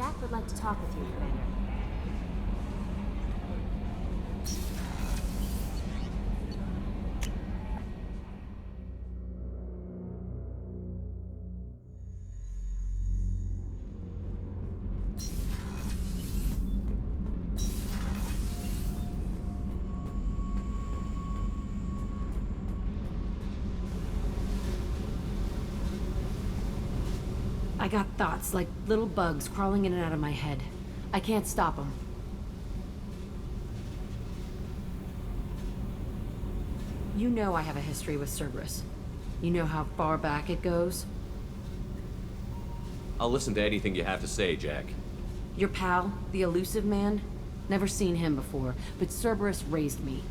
Jack would like to talk with you, Commander. I got thoughts like little bugs crawling in and out of my head. I can't stop them. You know I have a history with Cerberus. You know how far back it goes? I'll listen to anything you have to say, Jack. Your pal, the elusive man? Never seen him before, but Cerberus raised me.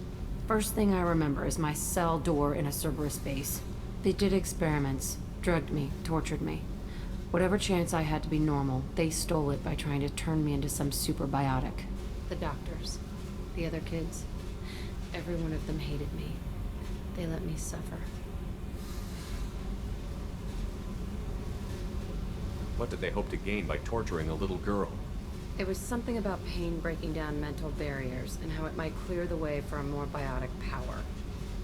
First thing I remember is my cell door in a Cerberus base. They did experiments, drugged me, tortured me. Whatever chance I had to be normal, they stole it by trying to turn me into some superbiotic. The doctors, the other kids, every one of them hated me. They let me suffer. What did they hope to gain by torturing a little girl? It was something about pain breaking down mental barriers and how it might clear the way for a more biotic power.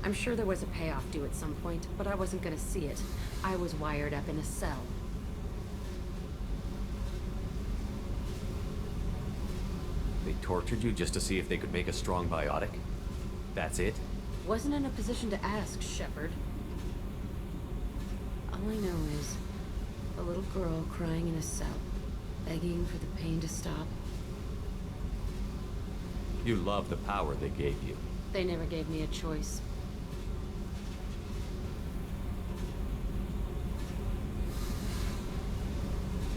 I'm sure there was a payoff due at some point, but I wasn't gonna see it. I was wired up in a cell. They tortured you just to see if they could make a strong biotic? That's it? Wasn't in a position to ask, Shepard. All I know is a little girl crying in a cell, begging for the pain to stop. You love the power they gave you. They never gave me a choice.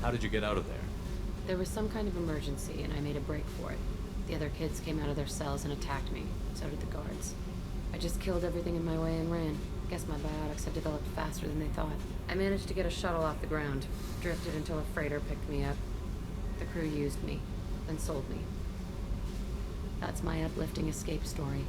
How did you get out of there? There was some kind of emergency, and I made a break for it. The other kids came out of their cells and attacked me. So did the guards. I just killed everything in my way and ran. Guess my biotics had developed faster than they thought. I managed to get a shuttle off the ground. Drifted until a freighter picked me up. The crew used me, then sold me. That's my uplifting escape story.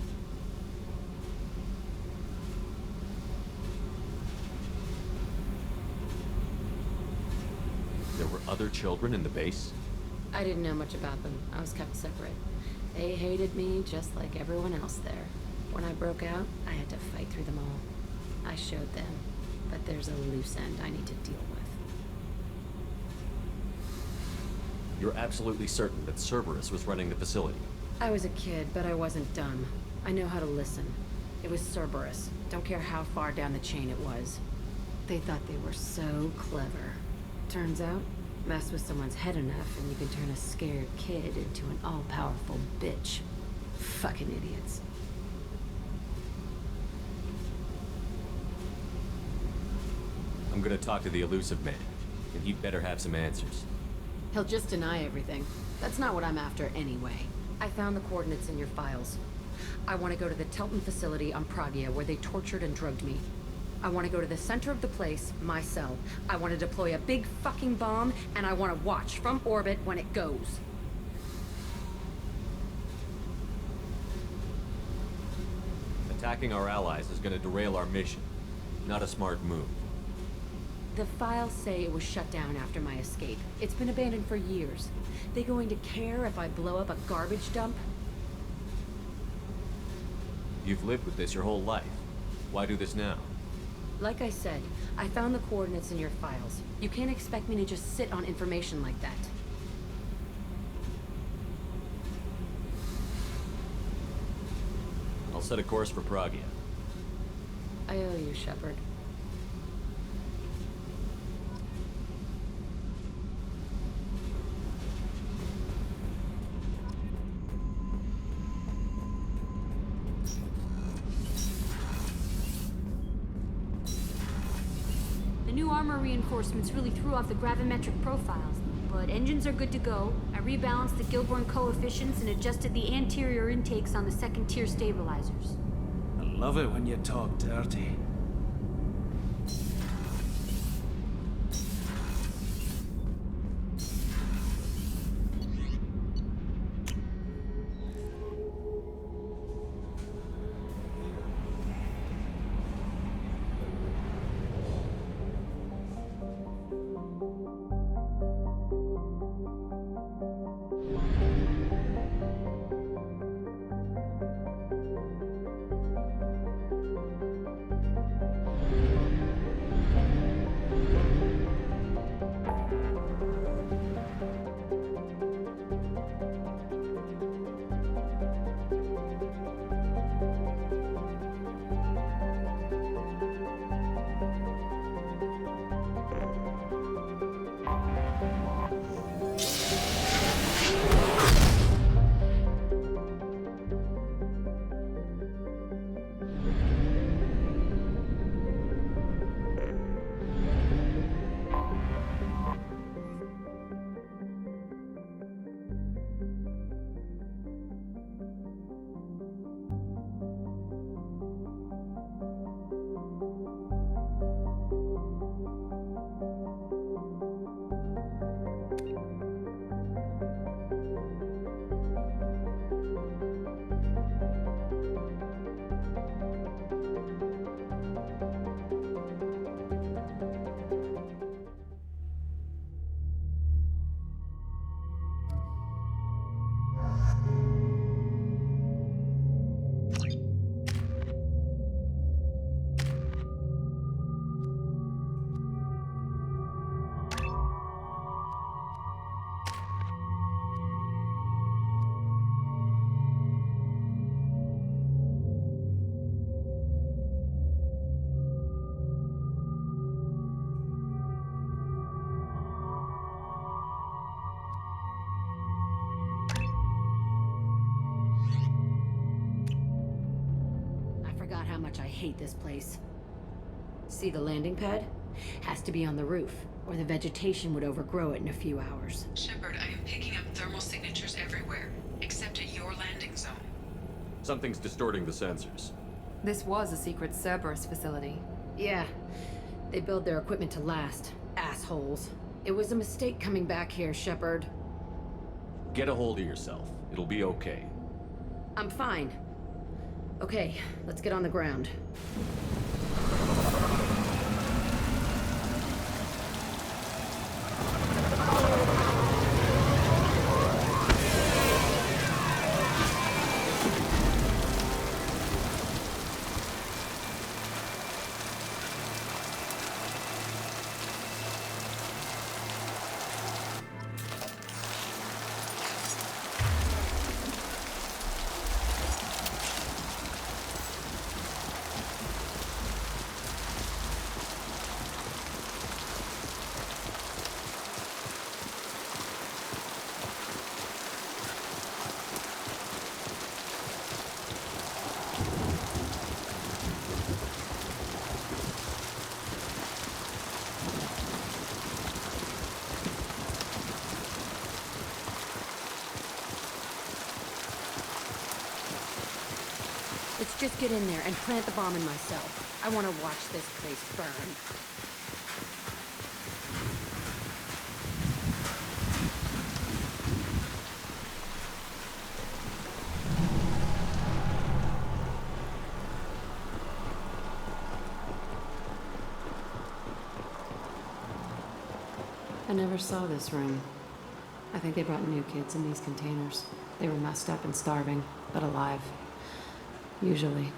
There were other children in the base? I didn't know much about them. I was kept separate. They hated me just like everyone else there. When I broke out, I had to fight through them all. I showed them, but there's a loose end I need to deal with. You're absolutely certain that Cerberus was running the facility? I was a kid, but I wasn't dumb. I know how to listen. It was Cerberus. Don't care how far down the chain it was. They thought they were so clever. Turns out, mess with someone's head enough and you can turn a scared kid into an all-powerful bitch. Fucking idiots. I'm gonna talk to the elusive man, and he'd better have some answers. He'll just deny everything. That's not what I'm after anyway. I found the coordinates in your files. I want to go to the Telton facility on Pragia where they tortured and drugged me. I want to go to the center of the place, my cell. I want to deploy a big fucking bomb, and I want to watch from orbit when it goes. Attacking our allies is gonna derail our mission. Not a smart move. The files say it was shut down after my escape. It's been abandoned for years. They going to care if I blow up a garbage dump? You've lived with this your whole life. Why do this now? Like I said, I found the coordinates in your files. You can't expect me to just sit on information like that. I'll set a course for Pragia. I owe you, Shepard. The new armor reinforcements really threw off the gravimetric profiles, but engines are good to go. I rebalanced the Gilborn coefficients and adjusted the anterior intakes on the second-tier stabilizers. I love it when you talk dirty. forgot how much I hate this place. See the landing pad? Has to be on the roof, or the vegetation would overgrow it in a few hours. Shepard, I am picking up thermal signatures everywhere, except at your landing zone. Something's distorting the sensors. This was a secret Cerberus facility. Yeah, they build their equipment to last. Assholes. It was a mistake coming back here, Shepard. Get a hold of yourself. It'll be okay. I'm fine. Okay, let's get on the ground. Let's just get in there and plant the bomb in myself. I want to watch this place burn. I never saw this room. I think they brought new kids in these containers. They were messed up and starving, but alive. Usually.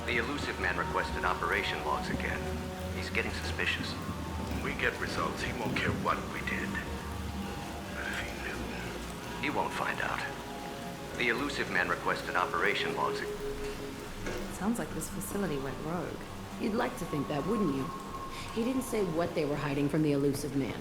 The elusive man requested operation logs again. He's getting suspicious. When we get results, he won't care what we did. But if he knew... He won't find out. The elusive man requested operation logs. Sounds like this facility went rogue. You'd like to think that, wouldn't you? He didn't say what they were hiding from the elusive man.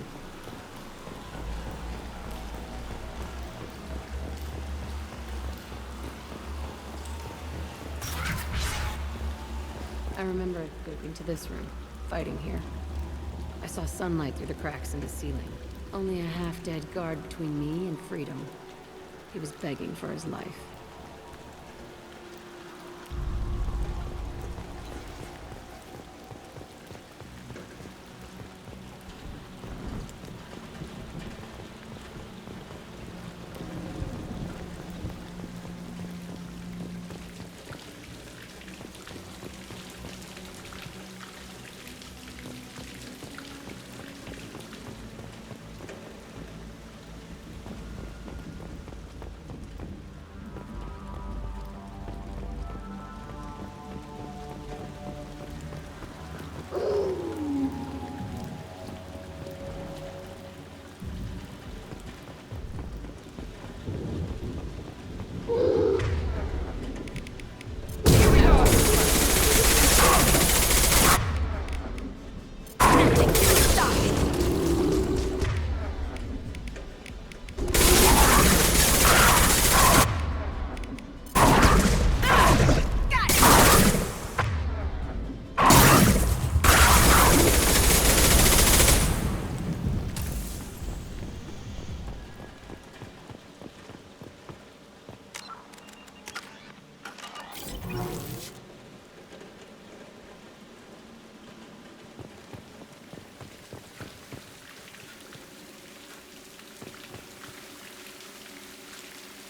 I remember going to this room, fighting here. I saw sunlight through the cracks in the ceiling. Only a half-dead guard between me and freedom. He was begging for his life.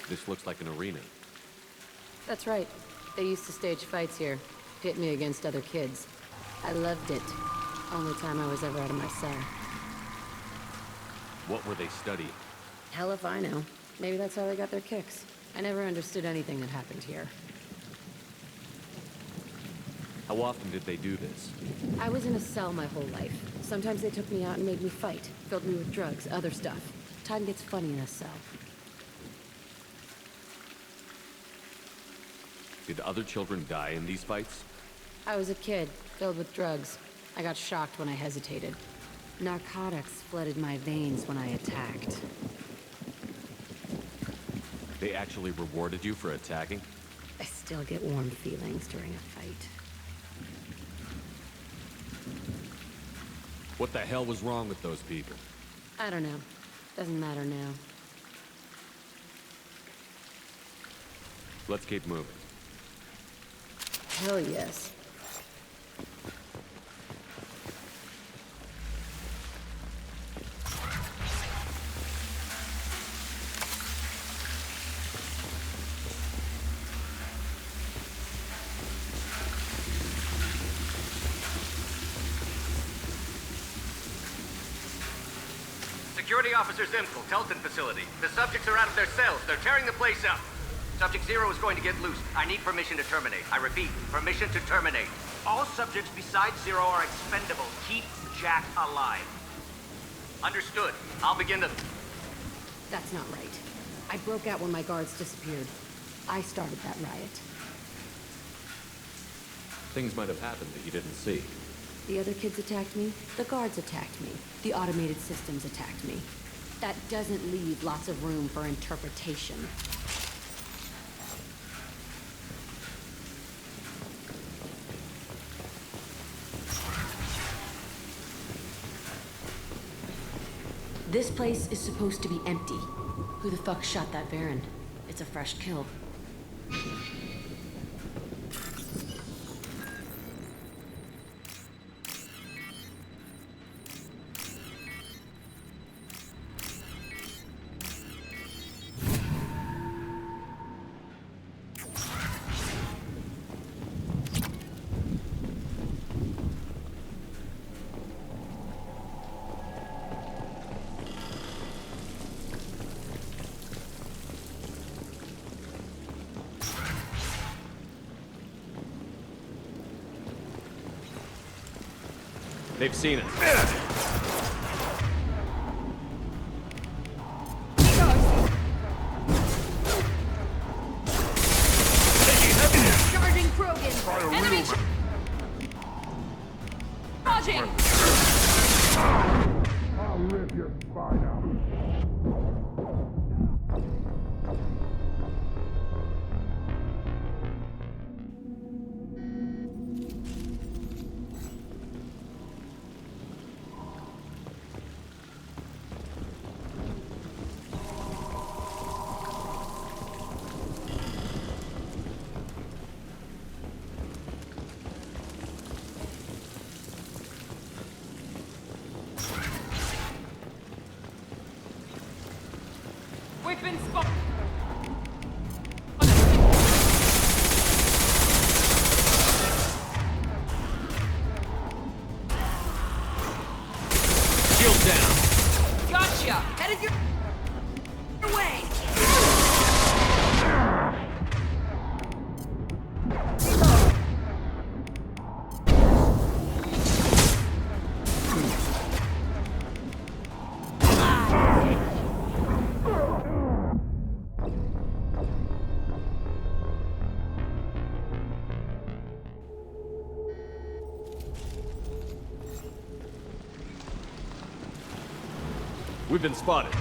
This looks like an arena. That's right. They used to stage fights here, pit me against other kids. I loved it. Only time I was ever out of my cell. What were they studying? Hell if I know. Maybe that's how they got their kicks. I never understood anything that happened here. How often did they do this? I was in a cell my whole life. Sometimes they took me out and made me fight. Filled me with drugs, other stuff. Time gets funny in a cell. Did other children die in these fights? I was a kid, filled with drugs. I got shocked when I hesitated. Narcotics flooded my veins when I attacked. They actually rewarded you for attacking? I still get warm feelings during a fight. What the hell was wrong with those people? I don't know. Doesn't matter now. Let's keep moving. Hell yes. Security Officer Zimkel, Telton facility. The subjects are out of their cells. They're tearing the place up. Subject Zero is going to get loose. I need permission to terminate. I repeat, permission to terminate. All subjects besides Zero are expendable. Keep Jack alive. Understood. I'll begin the... That's not right. I broke out when my guards disappeared. I started that riot. Things might have happened that you didn't see. The other kids attacked me. The guards attacked me. The automated systems attacked me. That doesn't leave lots of room for interpretation. This place is supposed to be empty. Who the fuck shot that Baron? It's a fresh kill. They've seen it. Charging Krogan! Enemy charging! I'll rip your spine out. We've been spotted. Shield down. Gotcha! Headed your way! We've been spotted.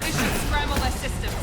They should scramble their systems.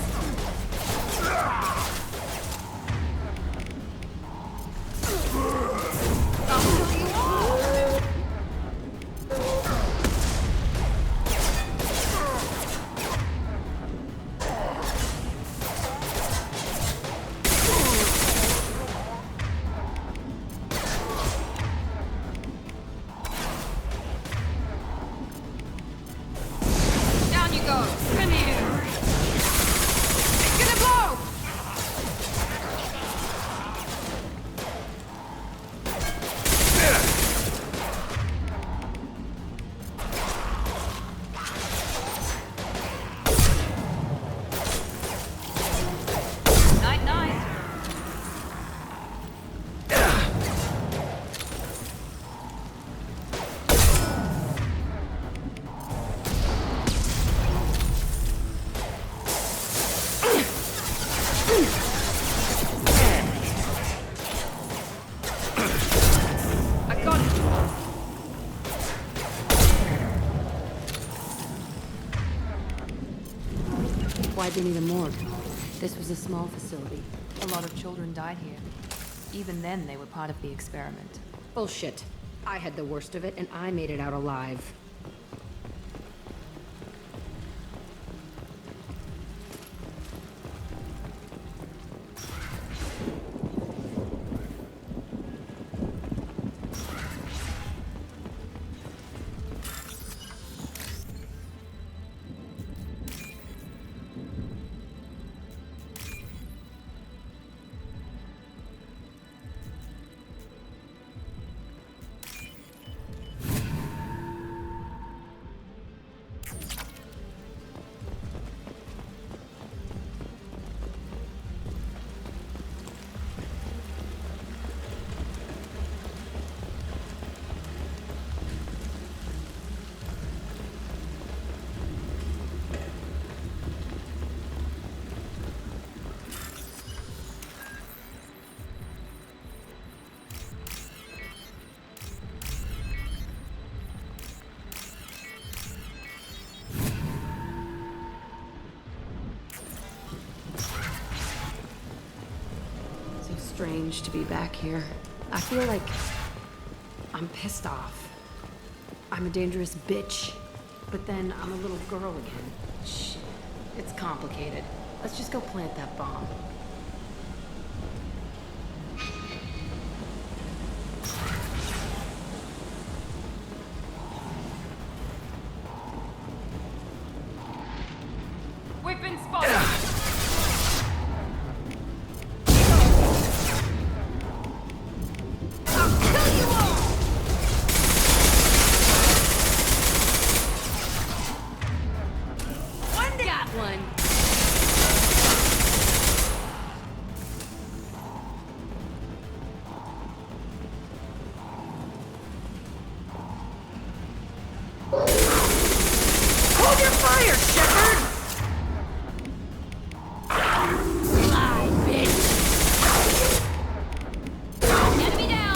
Why'd they need a morgue? This was a small facility. A lot of children died here. Even then, they were part of the experiment. Bullshit. I had the worst of it, and I made it out alive. Strange to be back here. I feel like I'm pissed off. I'm a dangerous bitch, but then I'm a little girl again. Shit, it's complicated. Let's just go plant that bomb. We've been spotted! Hold your fire, Shepard! Fly, bitch! Enemy down!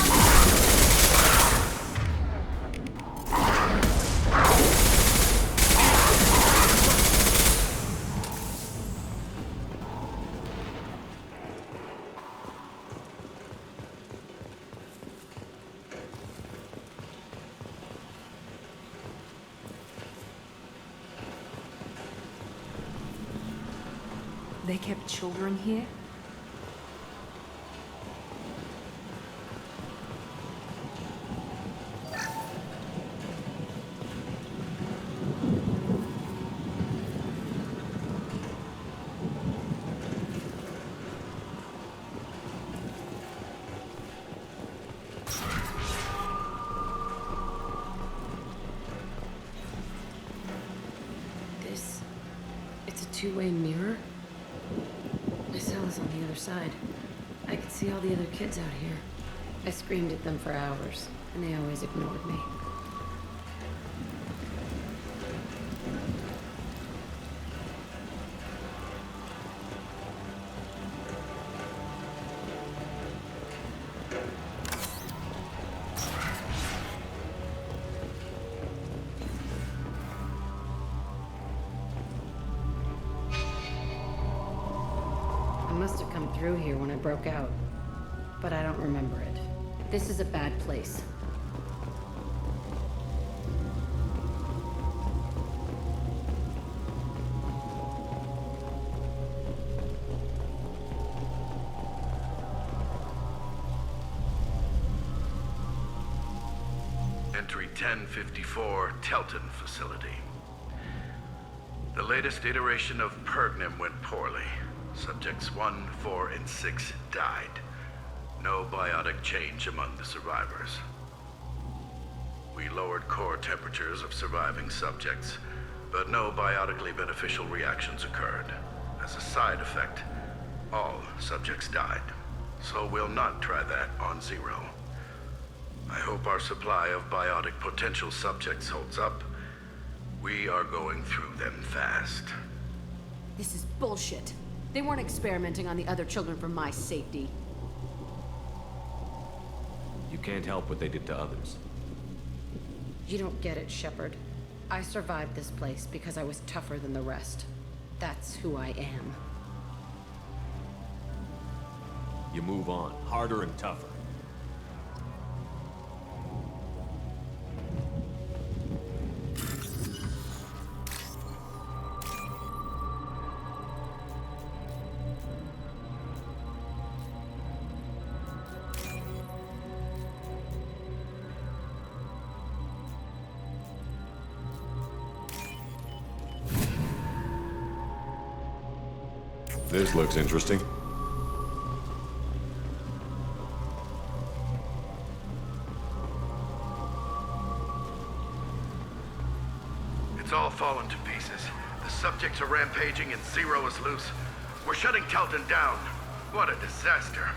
They kept children here? It's a two-way mirror? My cell is on the other side. I could see all the other kids out here. I screamed at them for hours, and they always ignored me. I must have come through here when I broke out, but I don't remember it. This is a bad place. Entry 1054, Telton Facility. The latest iteration of Pergnim went poorly. Subjects 1, 4, and 6 died. No biotic change among the survivors. We lowered core temperatures of surviving subjects, but no biotically beneficial reactions occurred. As a side effect, all subjects died. So we'll not try that on Zero. I hope our supply of biotic potential subjects holds up. We are going through them fast. This is bullshit. They weren't experimenting on the other children for my safety. You can't help what they did to others. You don't get it, Shepard. I survived this place because I was tougher than the rest. That's who I am. You move on, harder and tougher. This looks interesting. It's all fallen to pieces. The subjects are rampaging and Zero is loose. We're shutting Telton down. What a disaster.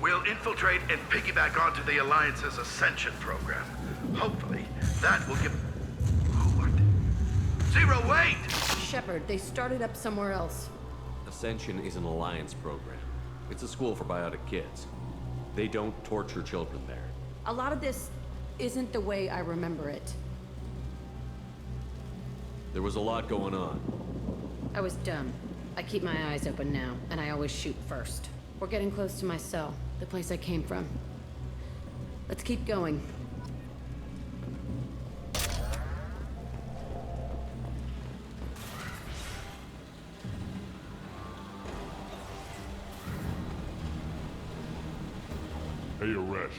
We'll infiltrate and piggyback onto the Alliance's Ascension program. Hopefully, that will give... What? Zero, wait! Shepard, they started up somewhere else. Ascension is an Alliance program. It's a school for biotic kids. They don't torture children there. A lot of this isn't the way I remember it. There was a lot going on. I was dumb. I keep my eyes open now, and I always shoot first. We're getting close to my cell, the place I came from. Let's keep going. Hey, Aresh.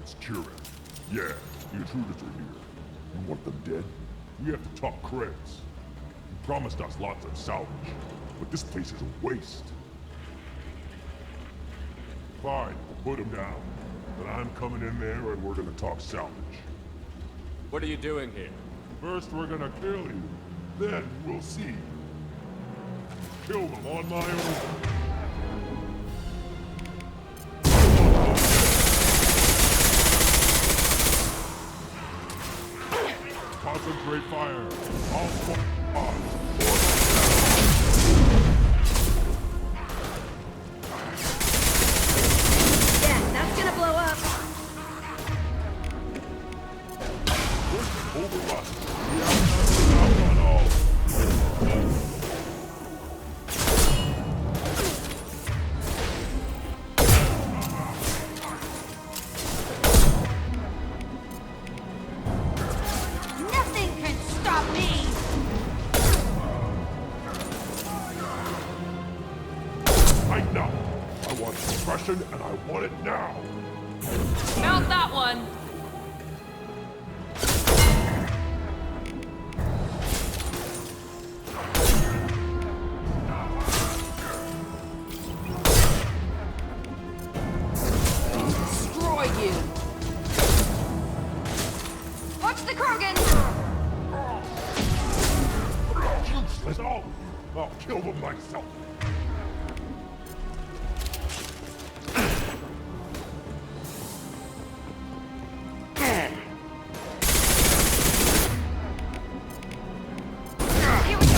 It's Kieran. Yeah, the intruders are here. You want them dead? We have to talk creds. You promised us lots of salvage, but this place is a waste. Fine, put them down. Then I'm coming in there and we're gonna talk salvage. What are you doing here? First we're gonna kill you. Then we'll see. Kill them on my own. Concentrate fire. I'll on. Yeah, that's gonna blow up. Over us. We have out on all. Nothing can stop me! Right now. I want suppression and I want it now. Found that one! Destroy you! Watch the Krogan! Useless. I'll kill them myself. Here we go!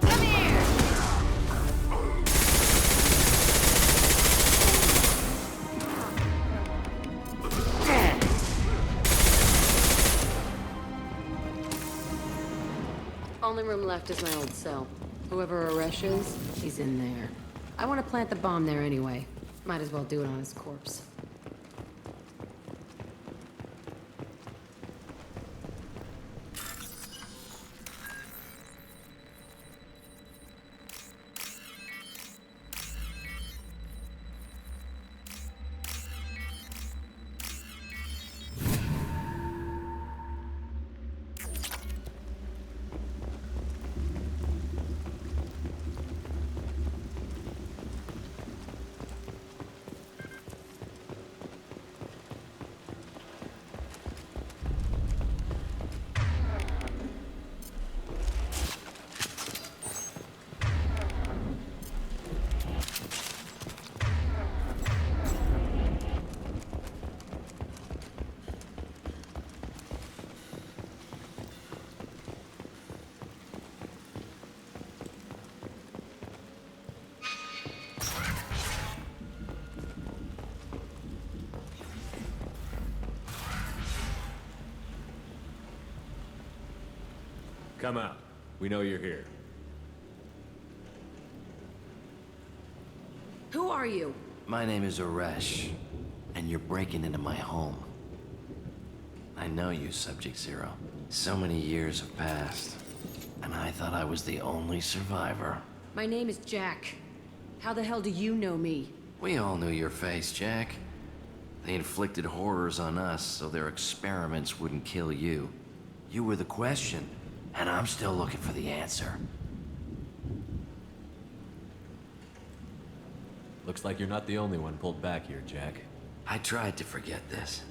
Come here! Only room left is my old cell. Whoever Aresh is, he's in there. I want to plant the bomb there anyway. Might as well do it on his corpse. Come out. We know you're here. Who are you? My name is Aresh, and you're breaking into my home. I know you, Subject Zero. So many years have passed, and I thought I was the only survivor. My name is Jack. How the hell do you know me? We all knew your face, Jack. They inflicted horrors on us so their experiments wouldn't kill you. You were the question, and I'm still looking for the answer. Looks like you're not the only one pulled back here, Jack. I tried to forget this,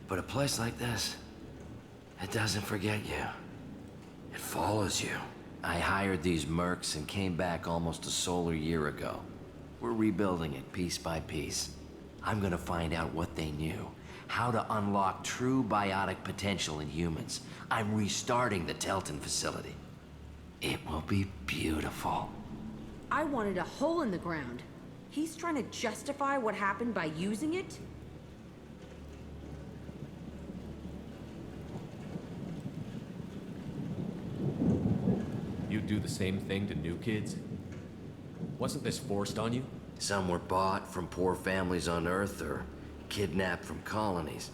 but a place like this, it doesn't forget you. It follows you. I hired these mercs and came back almost a solar year ago. We're rebuilding it piece by piece. I'm gonna find out what they knew, how to unlock true biotic potential in humans. I'm restarting the Telton facility. It will be beautiful. I wanted a hole in the ground. He's trying to justify what happened by using it? You do the same thing to new kids? Wasn't this forced on you? Some were bought from poor families on Earth or kidnapped from colonies.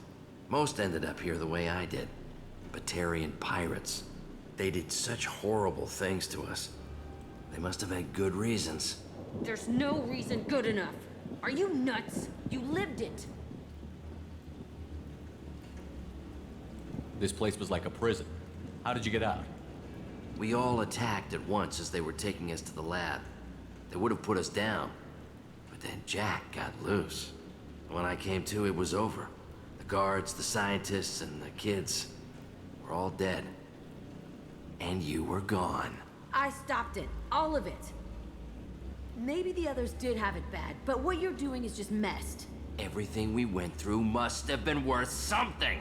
Most ended up here the way I did. Batarian pirates. They did such horrible things to us. They must have had good reasons. There's no reason good enough. Are you nuts? You lived it. This place was like a prison. How did you get out? We all attacked at once as they were taking us to the lab. They would have put us down. But then Jack got loose. When I came to, it was over. The guards, the scientists, and the kids were all dead. And you were gone. I stopped it. All of it. Maybe the others did have it bad, but what you're doing is just messed. Everything we went through must have been worth something.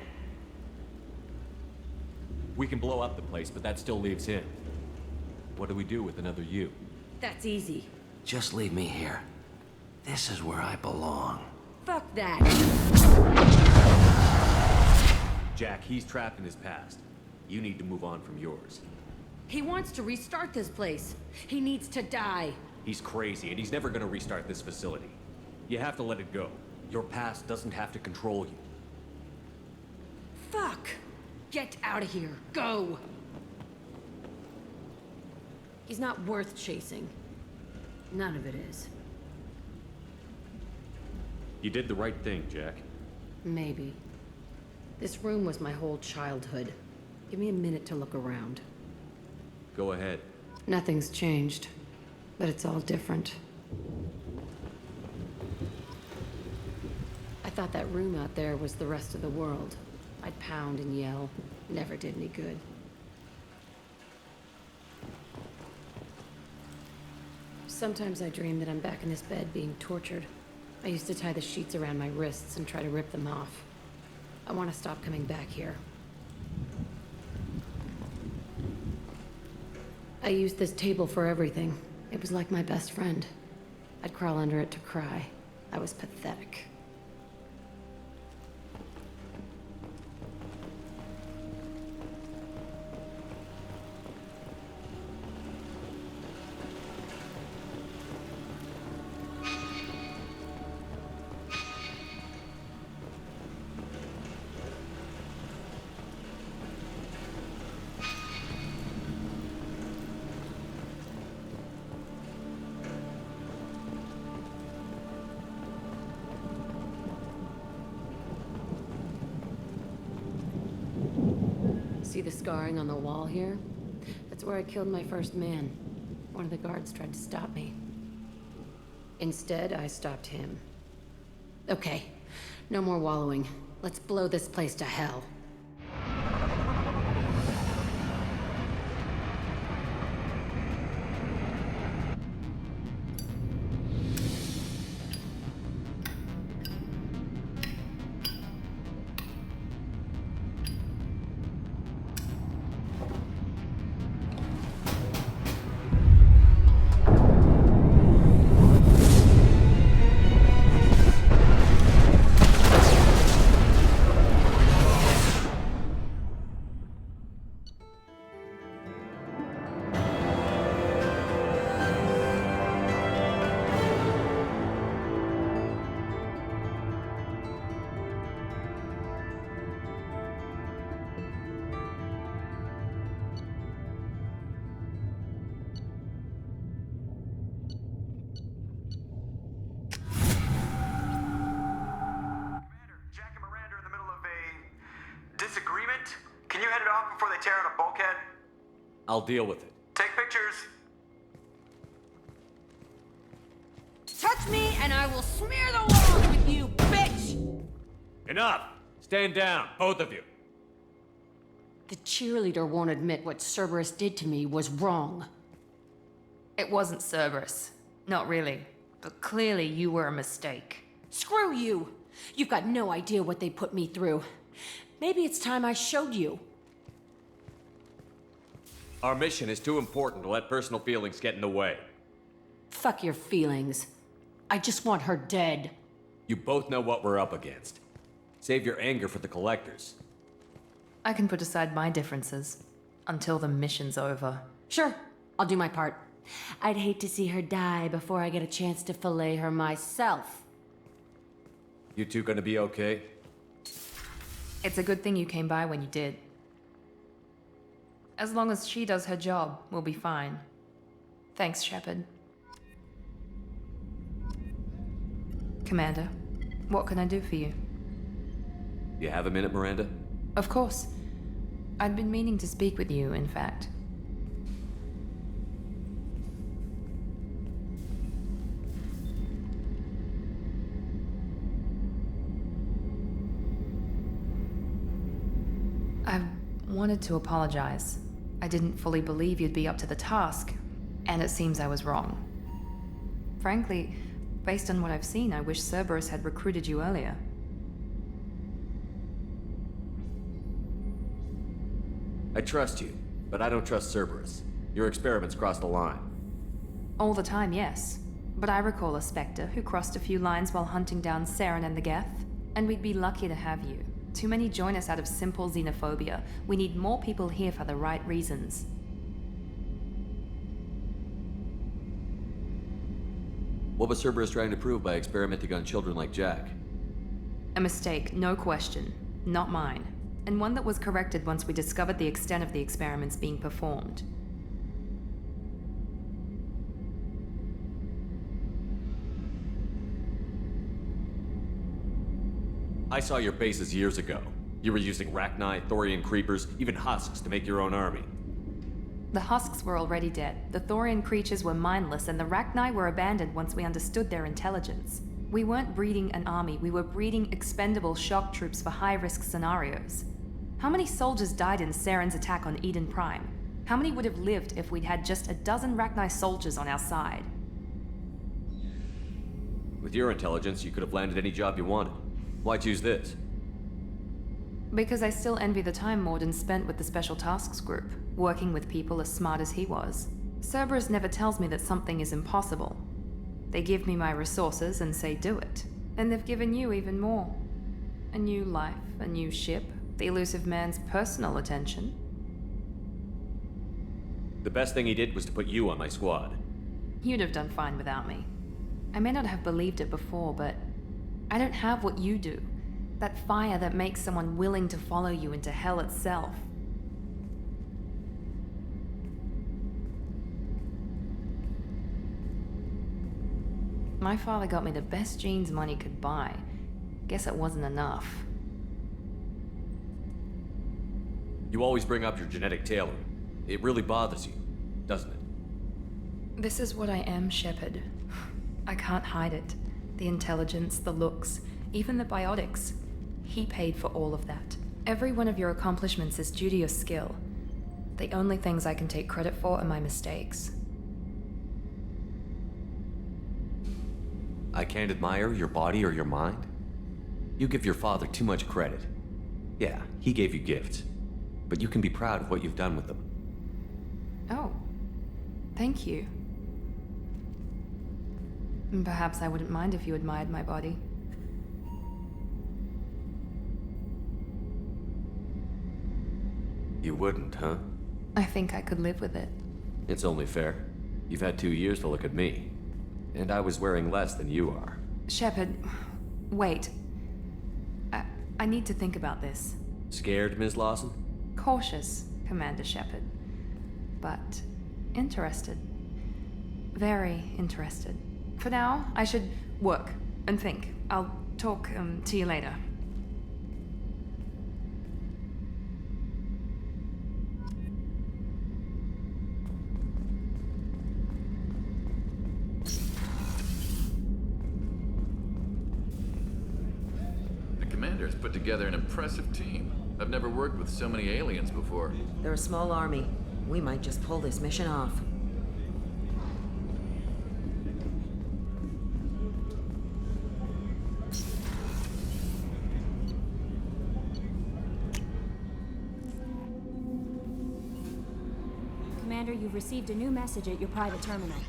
We can blow up the place, but that still leaves him. What do we do with another you? That's easy. Just leave me here. This is where I belong. Fuck that. Jack, he's trapped in his past. You need to move on from yours. He wants to restart this place. He needs to die. He's crazy, and he's never gonna restart this facility. You have to let it go. Your past doesn't have to control you. Fuck! Get out of here. Go! He's not worth chasing. None of it is. You did the right thing, Jack. Maybe. This room was my whole childhood. Give me a minute to look around. Go ahead. Nothing's changed, but it's all different. I thought that room out there was the rest of the world. I'd pound and yell. Never did any good. Sometimes I dream that I'm back in this bed being tortured. I used to tie the sheets around my wrists and try to rip them off. I want to stop coming back here. I used this table for everything. It was like my best friend. I'd crawl under it to cry. I was pathetic. See the scarring on the wall here? That's where I killed my first man. One of the guards tried to stop me. Instead, I stopped him. Okay, no more wallowing. Let's blow this place to hell. before they tear out a bulkhead? I'll deal with it. Take pictures. Touch me and I will smear the walls with you, bitch! Enough! Stand down, both of you. The cheerleader won't admit what Cerberus did to me was wrong. It wasn't Cerberus. Not really. But clearly you were a mistake. Screw you! You've got no idea what they put me through. Maybe it's time I showed you. Our mission is too important to let personal feelings get in the way. Fuck your feelings. I just want her dead. You both know what we're up against. Save your anger for the collectors. I can put aside my differences until the mission's over. Sure, I'll do my part. I'd hate to see her die before I get a chance to fillet her myself. You two gonna be okay? It's a good thing you came by when you did. As long as she does her job, we'll be fine. Thanks, Shepard. Commander, what can I do for you? You have a minute, Miranda? Of course. I'd been meaning to speak with you, in fact. I wanted to apologize. I didn't fully believe you'd be up to the task, and it seems I was wrong. Frankly, based on what I've seen, I wish Cerberus had recruited you earlier. I trust you, but I don't trust Cerberus. Your experiments crossed the line. All the time, yes. But I recall a Spectre who crossed a few lines while hunting down Saren and the Geth. And we'd be lucky to have you. Too many join us out of simple xenophobia. We need more people here for the right reasons. What was Cerberus trying to prove by experimenting on children like Jack? A mistake, no question. Not mine. And one that was corrected once we discovered the extent of the experiments being performed. I saw your bases years ago. You were using Rachni, Thorian creepers, even husks to make your own army. The husks were already dead, the Thorian creatures were mindless, and the Rachni were abandoned once we understood their intelligence. We weren't breeding an army, we were breeding expendable shock troops for high-risk scenarios. How many soldiers died in Saren's attack on Eden Prime? How many would have lived if we'd had just a dozen Rachni soldiers on our side? With your intelligence, you could have landed any job you wanted. Why choose this? Because I still envy the time Morden spent with the Special Tasks Group, working with people as smart as he was. Cerberus never tells me that something is impossible. They give me my resources and say do it. And they've given you even more. A new life, a new ship, the elusive man's personal attention. The best thing he did was to put you on my squad. You'd have done fine without me. I may not have believed it before, but I don't have what you do. That fire that makes someone willing to follow you into hell itself. My father got me the best genes money could buy. Guess it wasn't enough. You always bring up your genetic tailoring. It really bothers you, doesn't it? This is what I am, Shepard. I can't hide it. The intelligence, the looks, even the biotics. He paid for all of that. Every one of your accomplishments is due to your skill. The only things I can take credit for are my mistakes. I can't admire your body or your mind? You give your father too much credit. Yeah, he gave you gifts. But you can be proud of what you've done with them. Oh. Thank you. Perhaps I wouldn't mind if you admired my body. You wouldn't, huh? I think I could live with it. It's only fair. You've had 2 years to look at me. And I was wearing less than you are. Shepard, wait. I need to think about this. Scared, Ms. Lawson? Cautious, Commander Shepard. But interested. Very interested. For now, I should work and think. I'll talk to you later. Commander's put together an impressive team. I've never worked with so many aliens before. They're a small army. We might just pull this mission off. Commander, you've received a new message at your private terminal.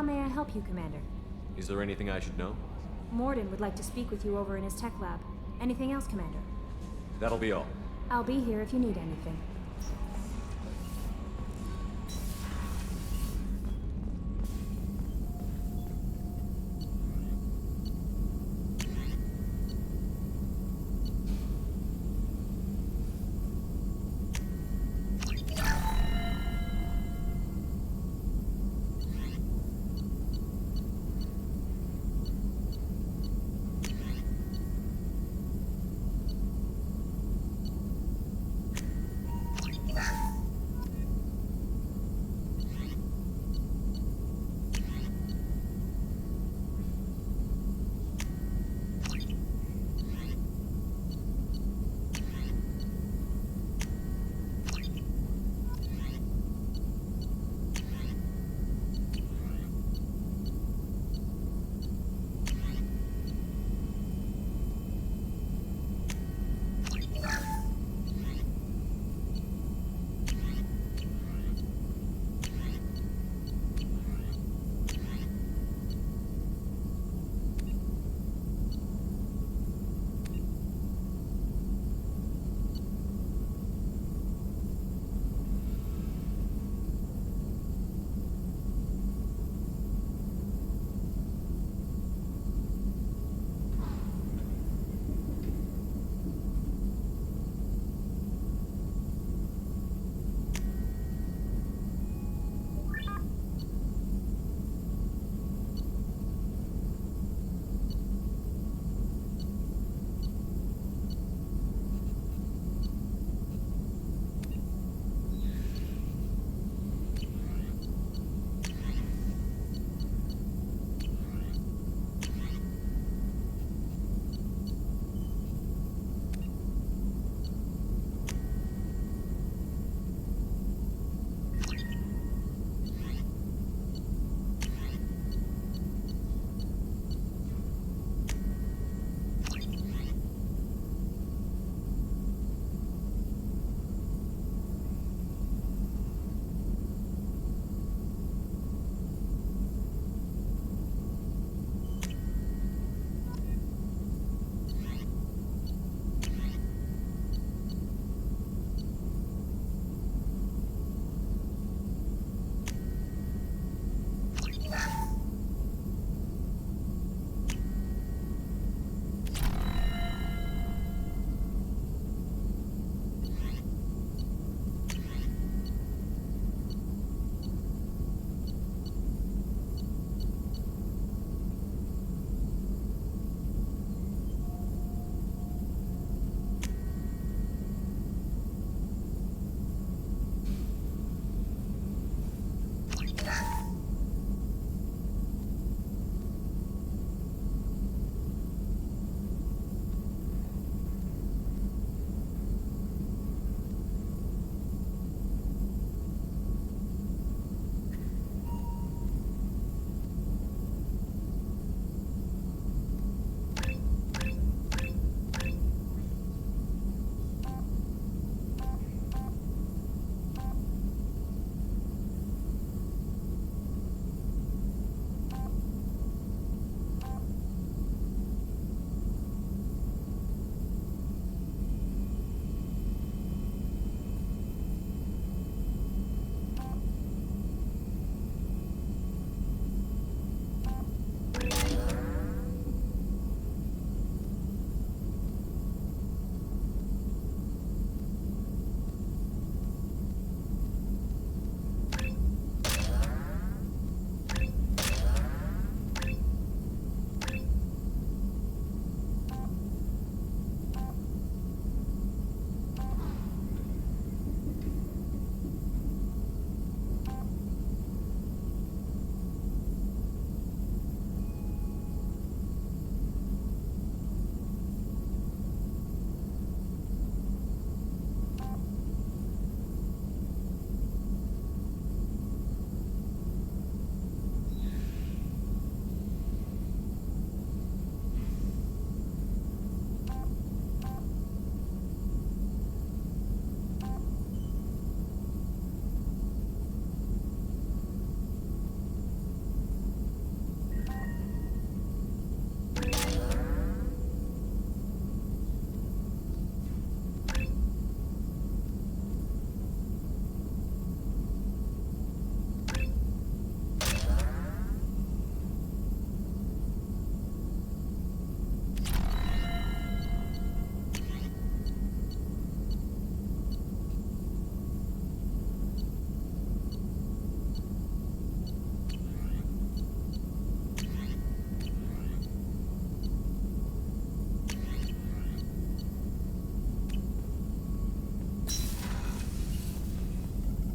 How may I help you, Commander? Is there anything I should know? Morden would like to speak with you over in his tech lab. Anything else, Commander? That'll be all. I'll be here if you need anything.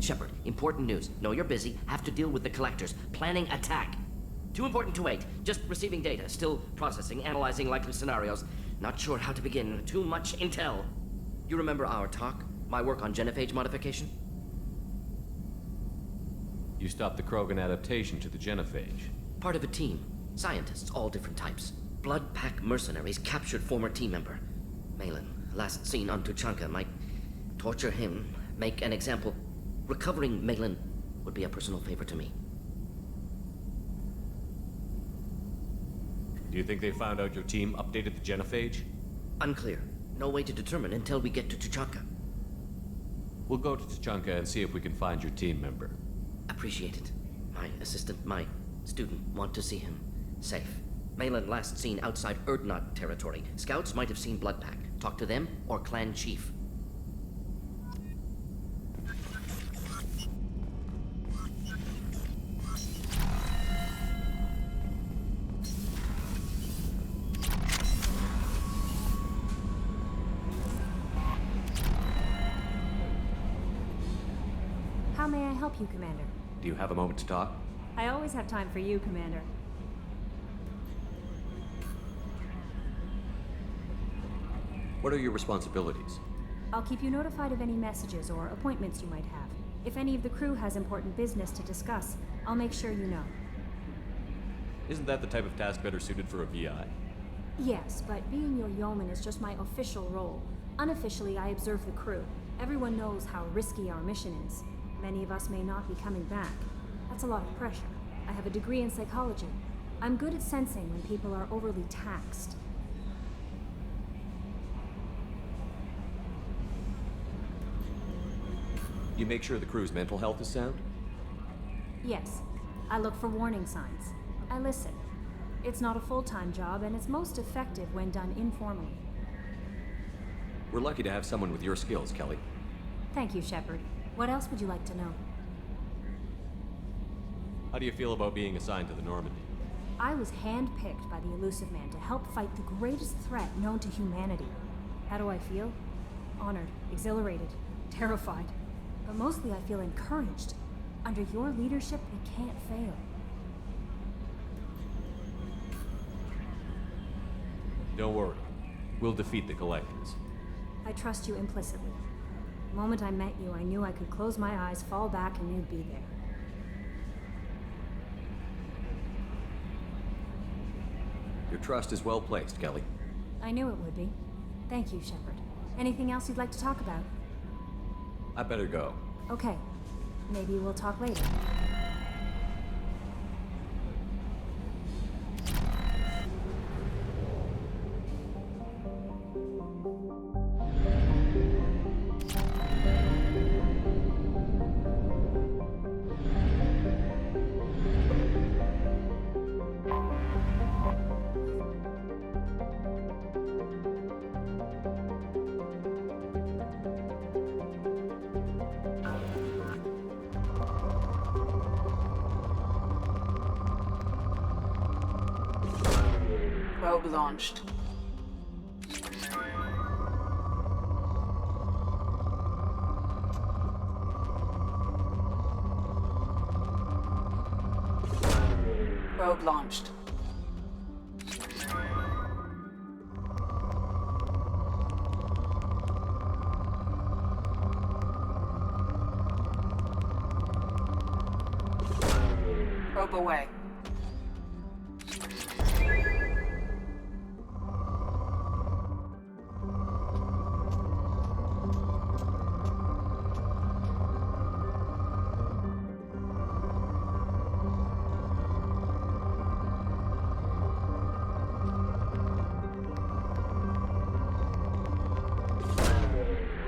Shepard, important news. Know you're busy. Have to deal with the collectors. Planning attack. Too important to wait. Just receiving data. Still processing, analyzing likely scenarios. Not sure how to begin. Too much intel. You remember our talk? My work on genophage modification? You stopped the Krogan adaptation to the genophage. Part of a team. Scientists, all different types. Blood Pack mercenaries captured former team member. Malin, last seen on Tuchanka, might torture him, make an example. Recovering Malin would be a personal favor to me. Do you think they found out your team updated the genophage? Unclear. No way to determine until we get to Tuchanka. We'll go to Tuchanka and see if we can find your team member. Appreciate it. My assistant, my student, want to see him. Safe. Malin last seen outside Erdnot territory. Scouts might have seen Bloodpack. Talk to them or clan chief. How may I help you, Commander? Do you have a moment to talk? I always have time for you, Commander. What are your responsibilities? I'll keep you notified of any messages or appointments you might have. If any of the crew has important business to discuss, I'll make sure you know. Isn't that the type of task better suited for a VI? Yes, but being your yeoman is just my official role. Unofficially, I observe the crew. Everyone knows how risky our mission is. Many of us may not be coming back. That's a lot of pressure. I have a degree in psychology. I'm good at sensing when people are overly taxed. You make sure the crew's mental health is sound? Yes. I look for warning signs. I listen. It's not a full-time job, and it's most effective when done informally. We're lucky to have someone with your skills, Kelly. Thank you, Shepard. What else would you like to know? How do you feel about being assigned to the Normandy? I was handpicked by the Elusive Man to help fight the greatest threat known to humanity. How do I feel? Honored, exhilarated, terrified. But mostly I feel encouraged. Under your leadership, we can't fail. Don't worry. We'll defeat the Collectors. I trust you implicitly. The moment I met you, I knew I could close my eyes, fall back, and you'd be there. Your trust is well placed, Kelly. I knew it would be. Thank you, Shepard. Anything else you'd like to talk about? I better go. Okay. Maybe we'll talk later. Probe launched. Probe launched. Probe away.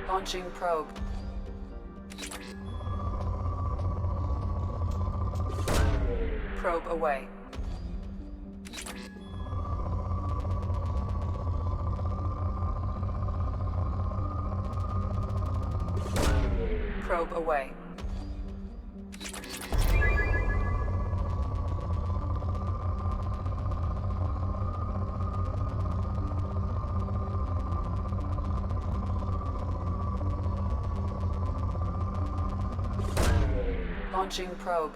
Launching probe. Probe away. Probe away. Launching probe.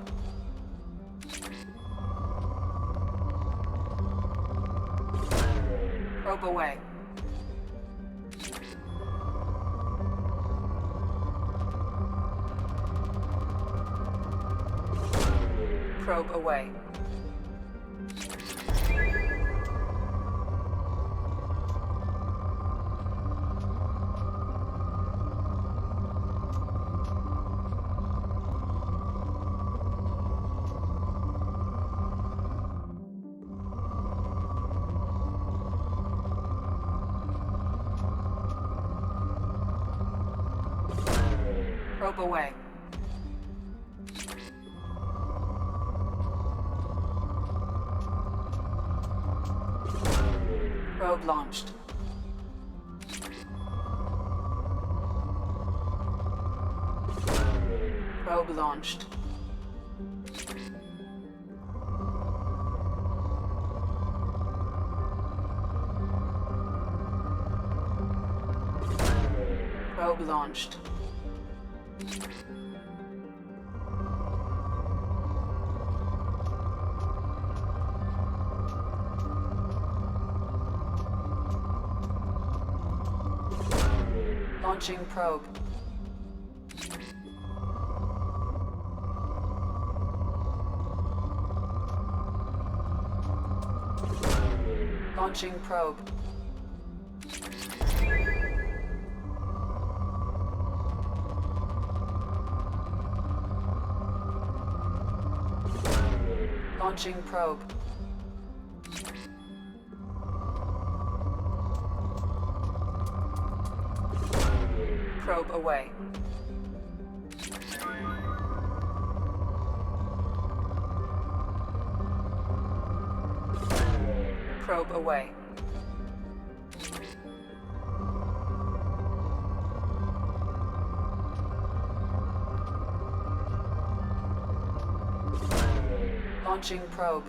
Probe away. Probe away. Probe away. Probe launched. Probe launched. Probe launched. Launching probe. Launching probe. Launching probe. Probe away. Probe away. Launching probe.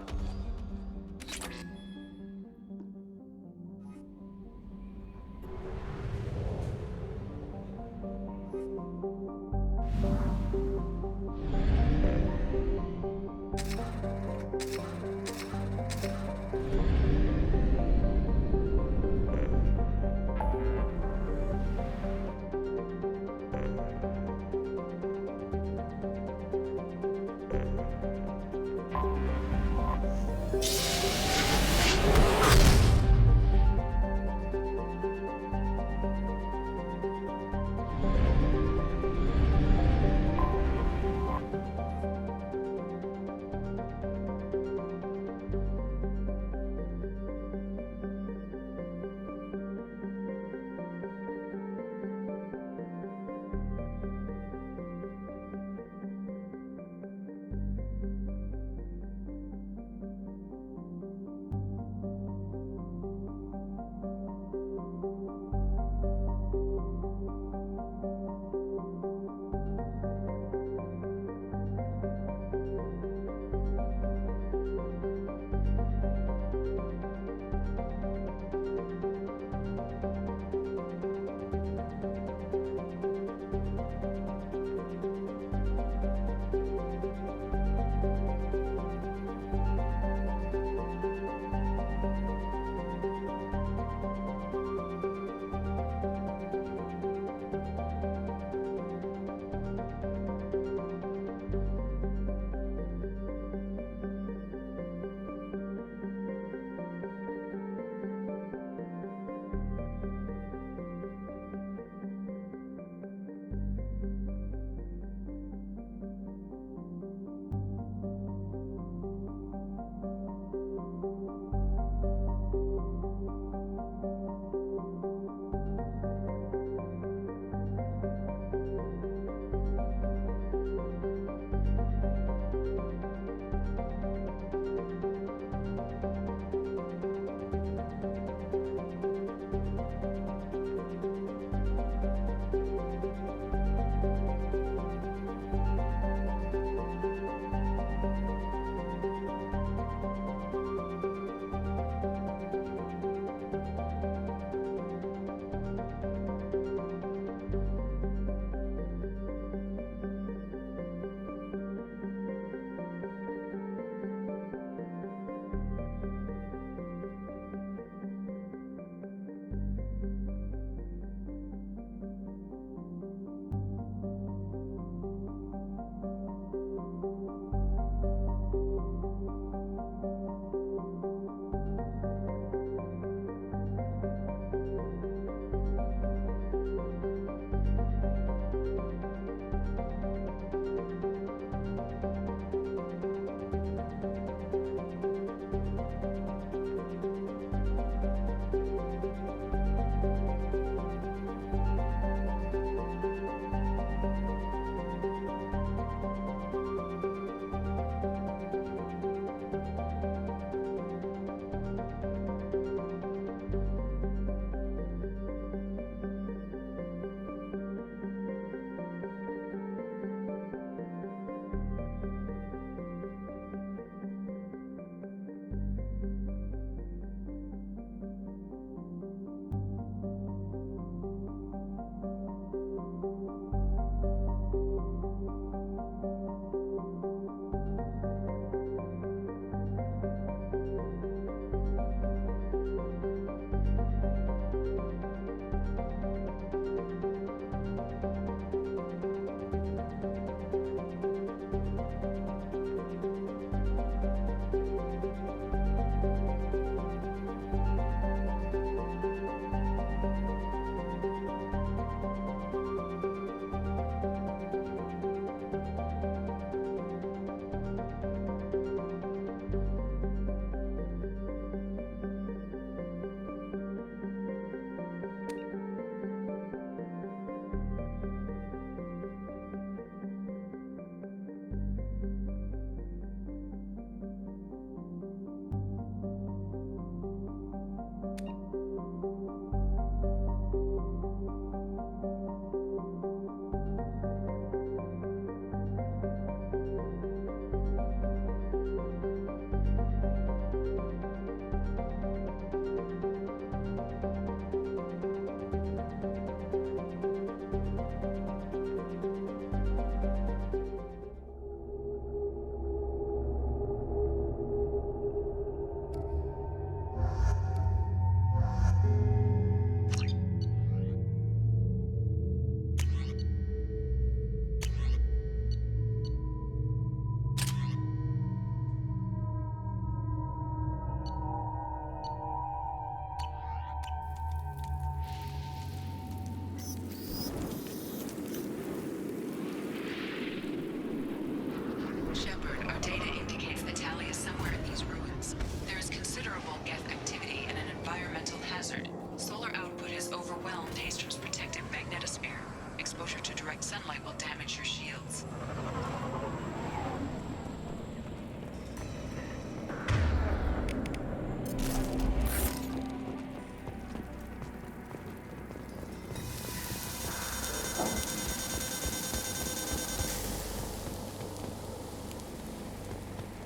sunlight will damage your shields.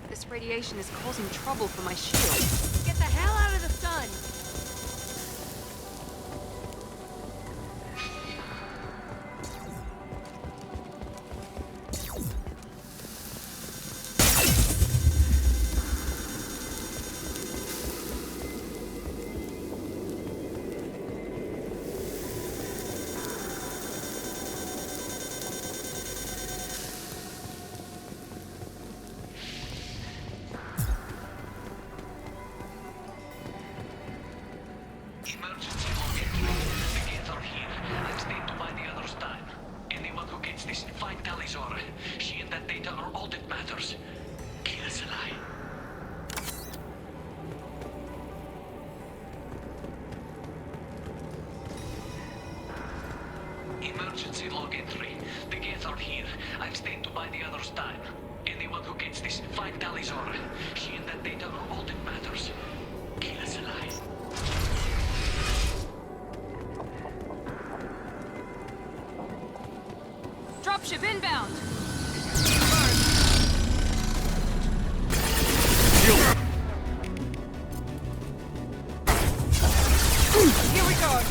This radiation is causing trouble for my shield. Get the hell out of the sun! Emergency login. The gates are here. I'm staying to buy the others time. Anyone who gets this, find Talizora. She and that data are all that matters. Kill us alive. Emergency login 3. The gates are here. I'm staying to buy the others time. Anyone who gets this, find Talizora. She and that data are all that matters. Kill us alive. Dropship inbound! Here we go!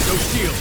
No shield.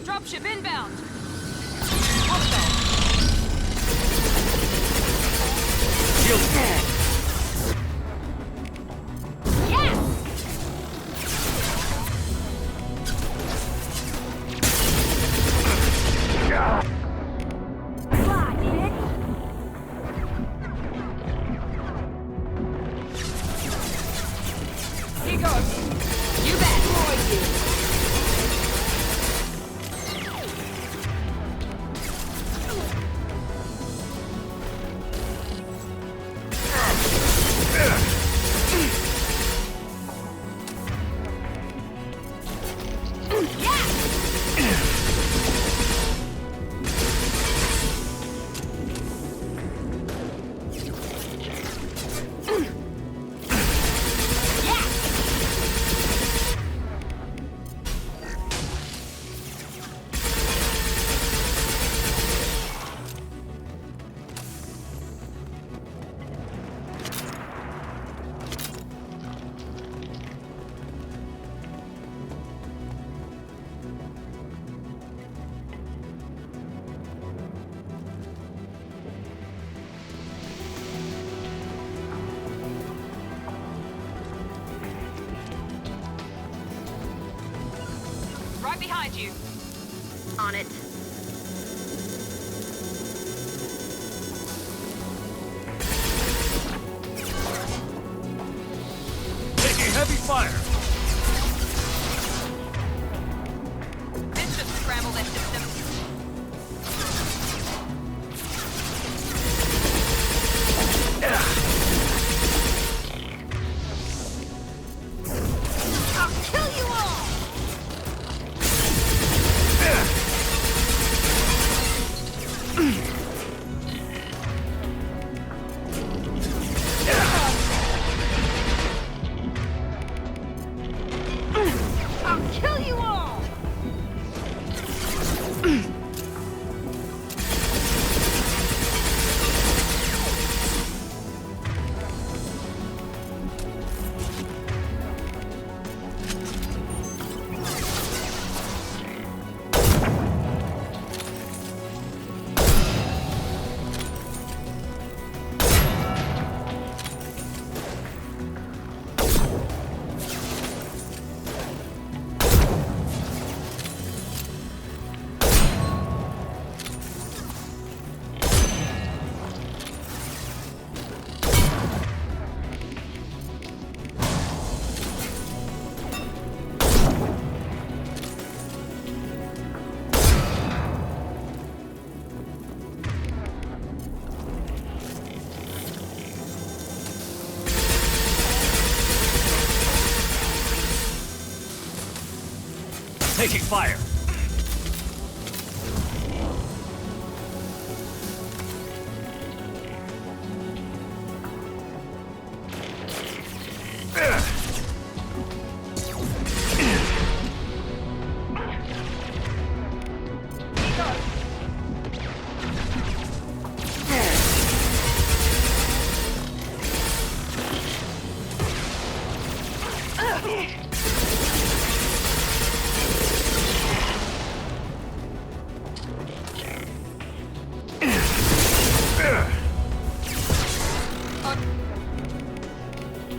Dropship inbound! Here goes. You bet. behind you. On it. Taking heavy fire. This should scramble their system. I'll kill you all! I'll kill you all! Taking fire.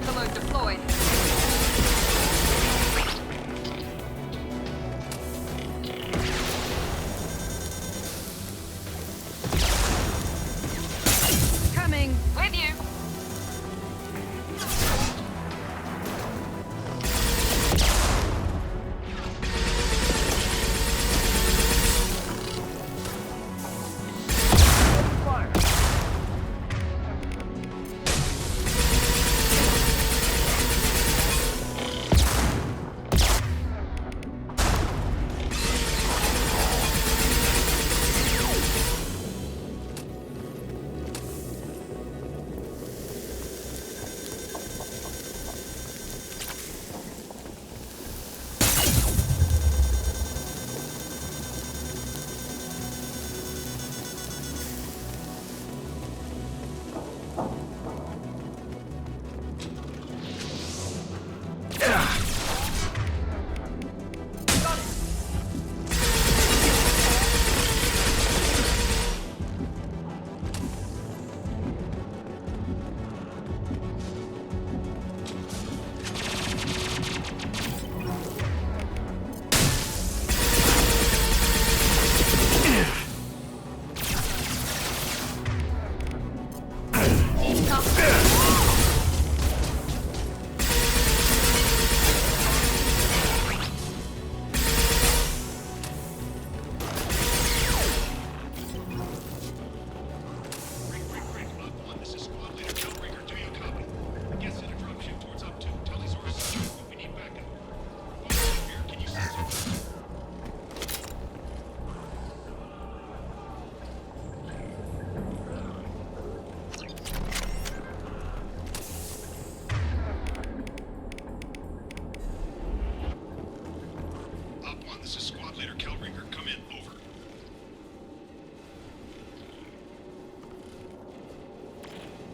Payload deployed. Coming. With you.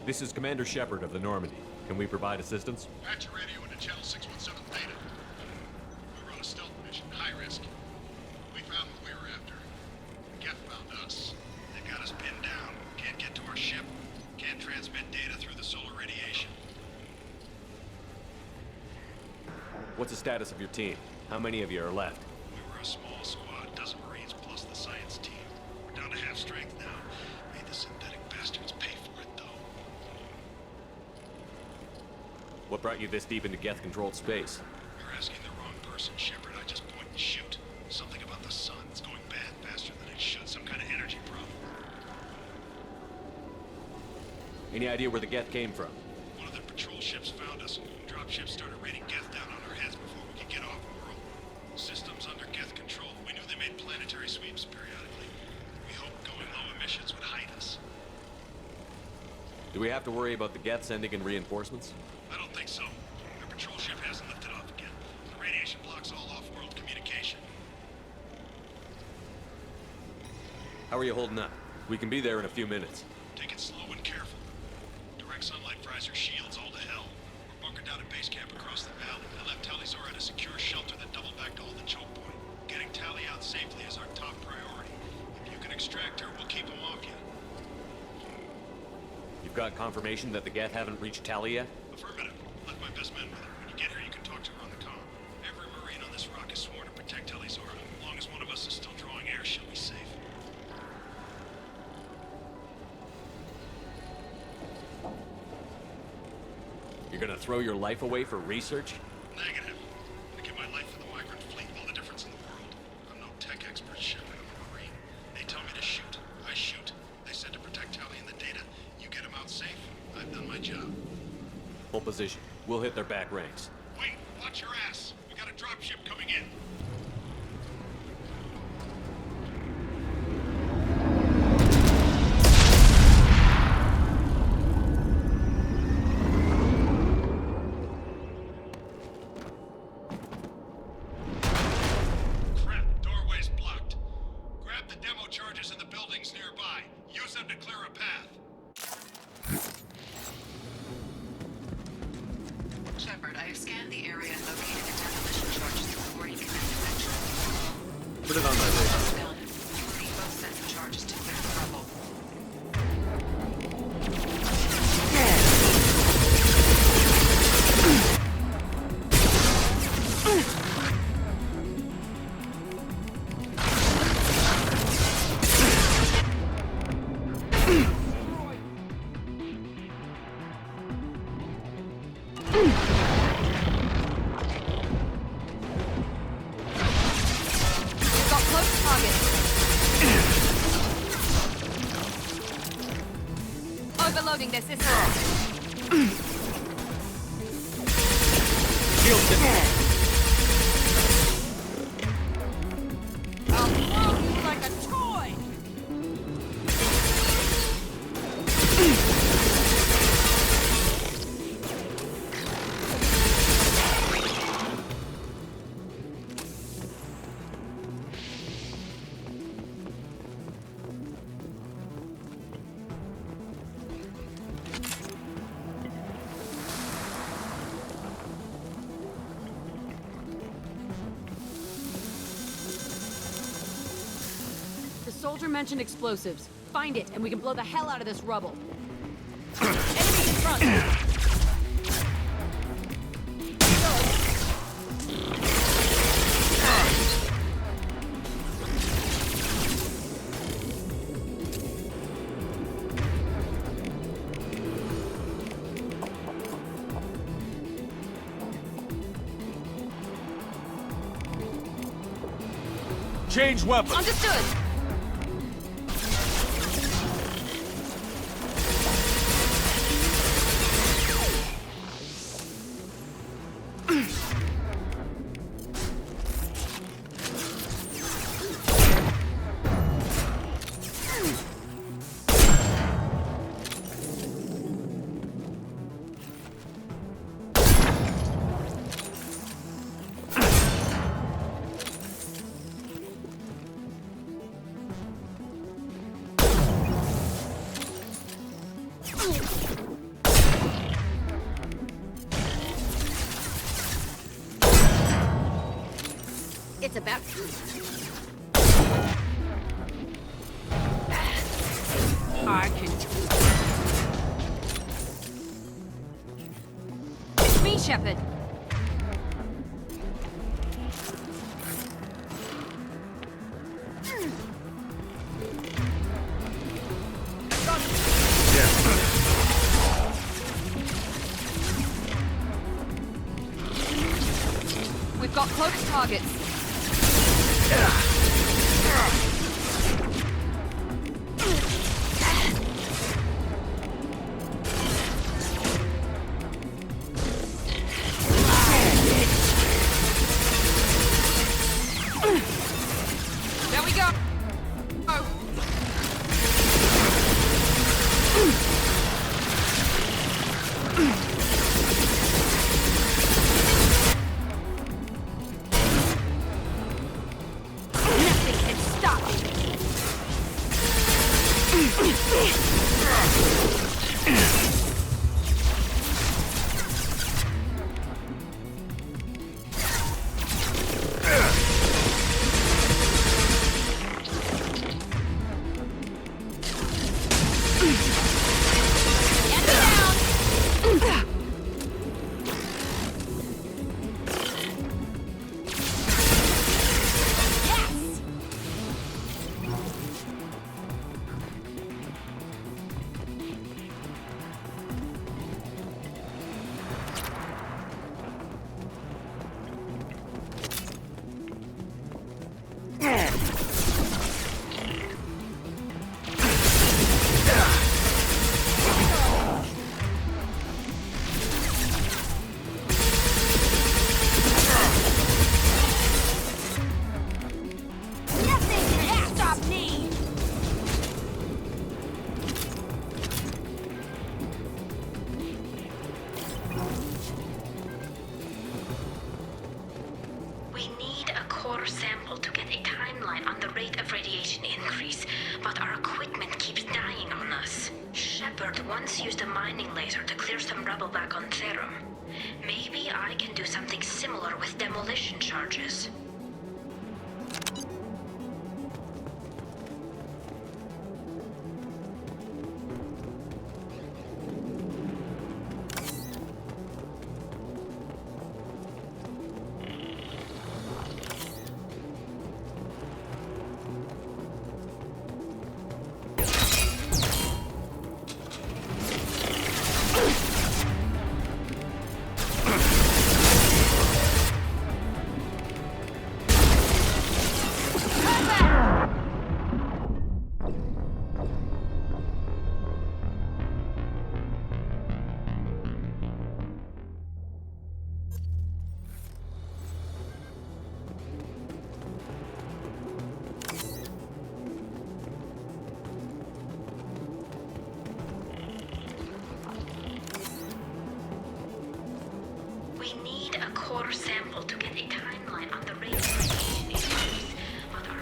This is Commander Shepard of the Normandy. Can we provide assistance? Patch your radio into channel 617 Beta. We were on a stealth mission, high risk. We found what we were after. Geth found us. They got us pinned down. Can't get to our ship. Can't transmit data through the solar radiation. What's the status of your team? How many of you are left? We were a small What brought you this deep into Geth-controlled space? You're asking the wrong person, Shepard. I just point and shoot. Something about the sun. It's going bad faster than it should. Some kind of energy problem. Any idea where the Geth came from? One of the patrol ships found us. Dropships started raining Geth down on our heads before we could get off world. Systems under Geth control. We knew they made planetary sweeps periodically. We hoped going low emissions would hide us. Do we have to worry about the Geth sending in reinforcements? I don't think so. Our patrol ship hasn't lifted off again. The radiation blocks all off-world communication. How are you holding up? We can be there in a few minutes. Take it slow and careful. Direct sunlight fries our shields all to hell. We're bunkered down at base camp across the valley. I left Talizor at a secure shelter that doubled back to hold the choke point. Getting Tally out safely is our top priority. If you can extract her, we'll keep them off you. You've got confirmation that the Geth haven't reached Tally yet? Affirmative. Left my best men with her. When you get her, you can talk to her on the comm. Every Marine on this rock is sworn to protect Talizor. As long as one of us is still drawing air, she'll be safe. You're gonna throw your life away for research? Negative. I give my life for the migrant fleet. All the difference in the world. I'm no tech expert, Shepard. I'm a Marine. They tell me to shoot. I shoot. They said to protect Tally and the data. You get them out safe. I've done my job. Hold position. We'll hit their back ranks. Wait, watch your ass. We got a dropship coming in. Crap, doorway's blocked. Grab the demo charges in the buildings nearby. Use them to clear a path. Shepard, I have scanned the area and located the demolition charges the Authority can manufacture. Put it on my radar. Done. You will need both sets of charges to clear the rubble. Got close targets. Overloading their systems. Shield dip. I'll throw you like a toy. The soldier mentioned explosives. Find it, and we can blow the hell out of this rubble. Enemy in front! Change weapons! Understood. It's about... I can... It's me, Shepard. We've got close targets. There we go. Oh. Nothing can stop me. We need a core sample to get a timeline on the rate of radiation increase, but our equipment keeps dying on us. Shepard once used a mining laser to clear some rubble back on Therum. Maybe I can do something similar with demolition charges. We need a core sample to get a timeline on the rate of radiation increase, but our...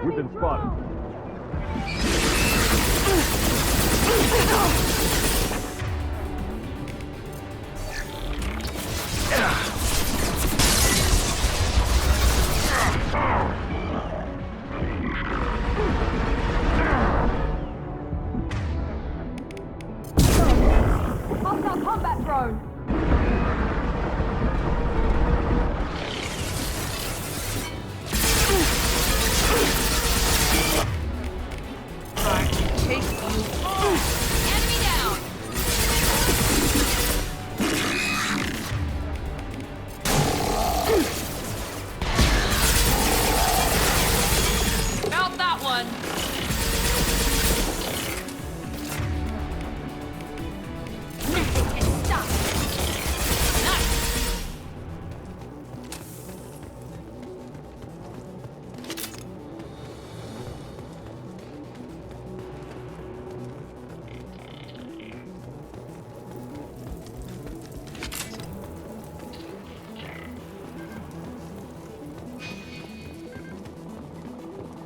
We've been spotted. Hostile combat drone. Take you. Enemy down. Felt that one. Nothing can stop me.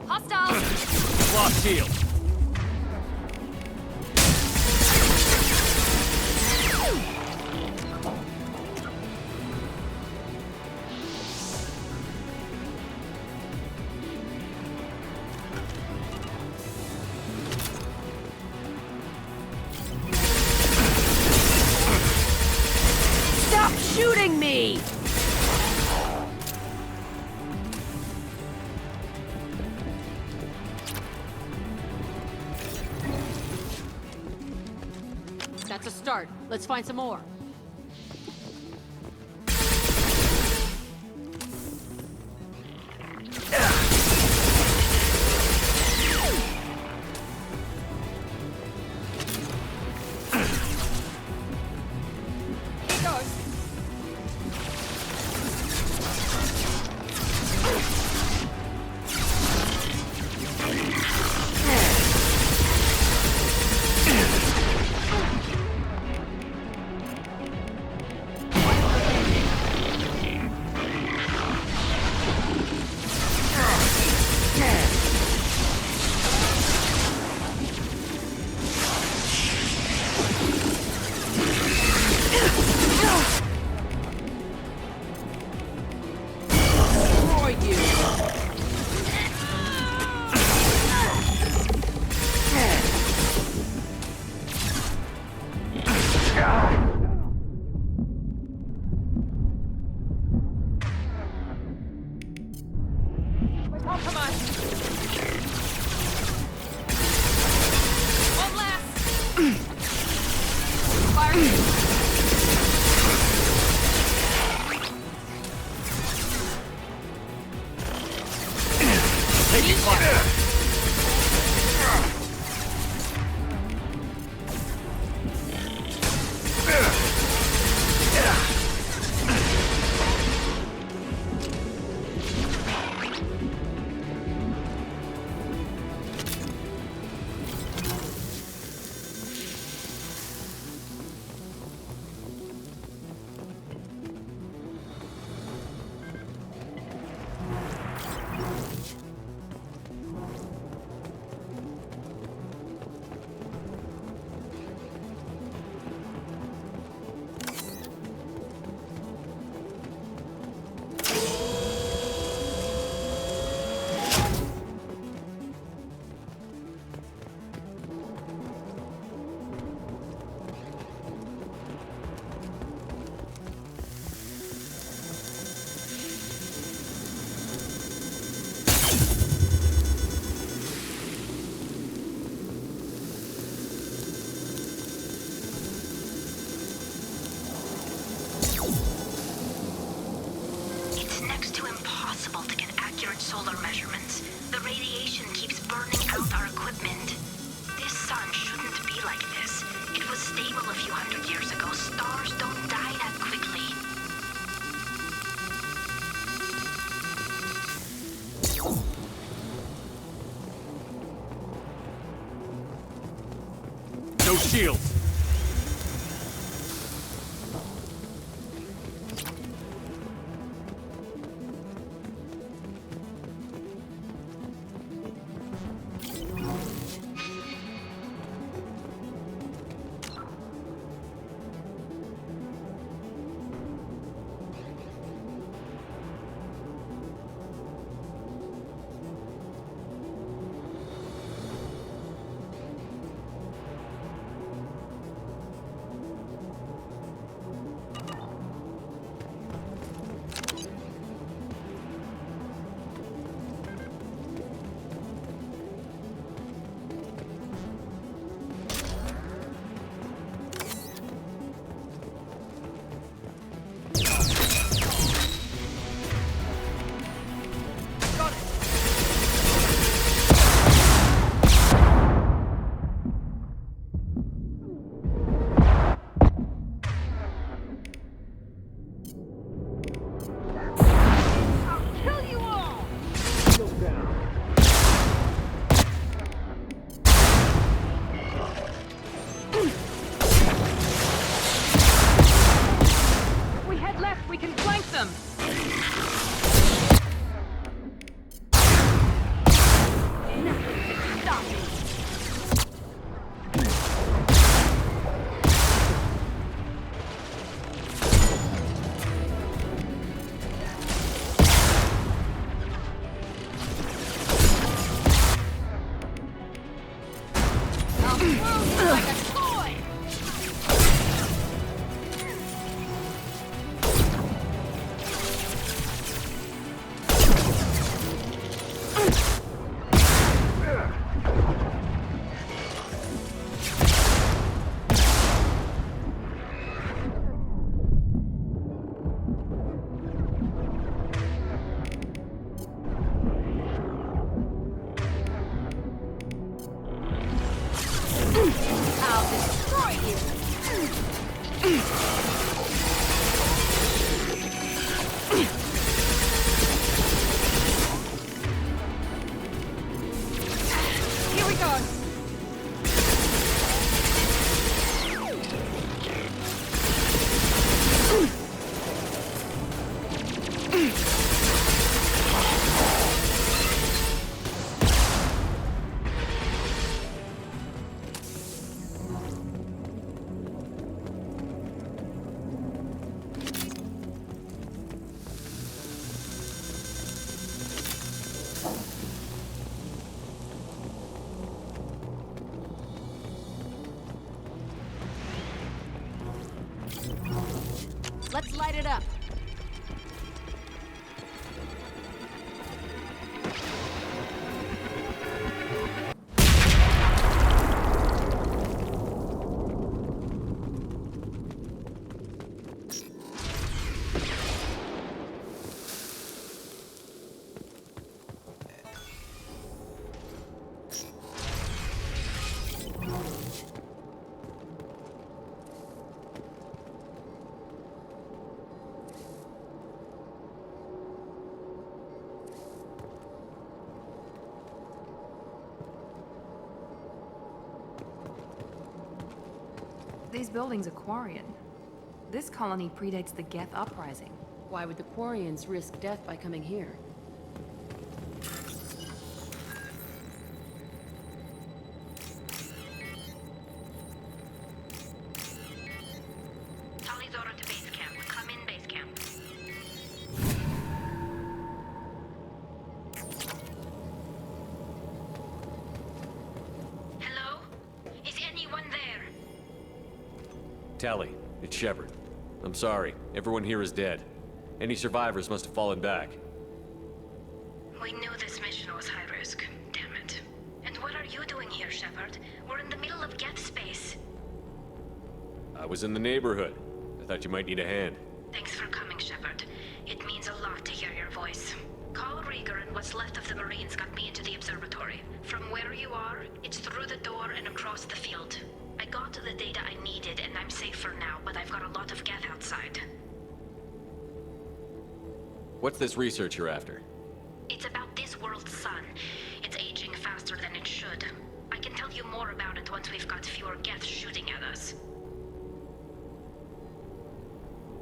Hostile. Lost shield. Stop shooting me! That's a start. Let's find some more. solar measurements. The radiation keeps burning out our equipment. This sun shouldn't be like this. It was stable a few hundred years ago. Stars don't die that quickly. No shields! Here we go! Let's light it up. These buildings are Quarian. This colony predates the Geth uprising. Why would the Quarians risk death by coming here? Talizora to base camp. Come in base camp. Hello? Is anyone there? Tally, it's Shepard. I'm sorry. Everyone here is dead. Any survivors must have fallen back. We knew this mission was high risk. Damn it. And what are you doing here, Shepard? We're in the middle of Geth space. I was in the neighborhood. I thought you might need a hand. Thanks for coming, Shepard. It means a lot to hear your voice. Call Rieger and what's left of the Marines got me into the observatory. From where you are, it's through the door and across the field. I got the data I needed and I'm safe for now, but I've got a lot of Geth outside. What's this research you're after? It's about this world's sun. It's aging faster than it should. I can tell you more about it once we've got fewer Geth shooting at us.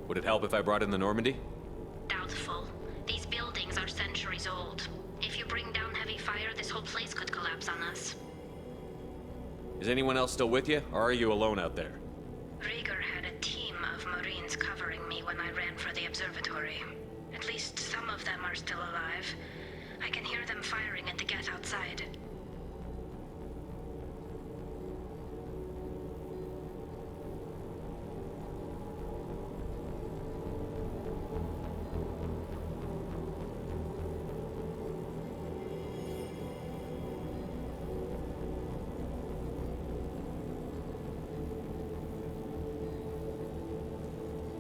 Would it help if I brought in the Normandy? Doubtful. These buildings are centuries old. If you bring down heavy fire, this whole place could collapse on us. Is anyone else still with you, or are you alone out there? Rieger had a team of Marines covering me when I ran for the observatory. At least some of them are still alive. I can hear them firing at the Geth outside.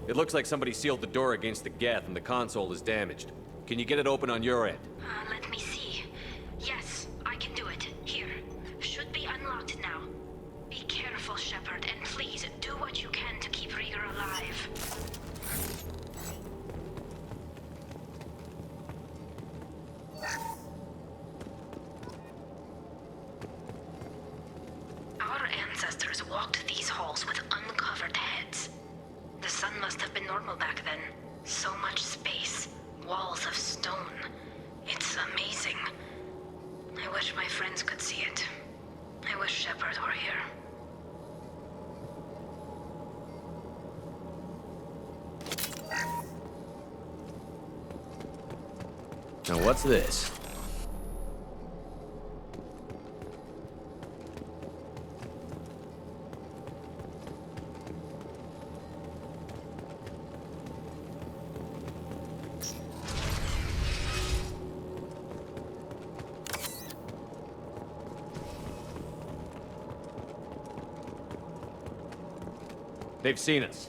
It looks like somebody sealed the door against the Geth and the console is damaged. Can you get it open on your end? Let me see. Yes, I can do it. Here. Should be unlocked now. Be careful, Shepard, and please do what you can to keep Rieger alive. Our ancestors walked these halls with uncovered heads. The sun must have been normal back then. So much space. Walls of stone. It's amazing. I wish my friends could see it. I wish Shepard were here. Now what's this? They've seen us.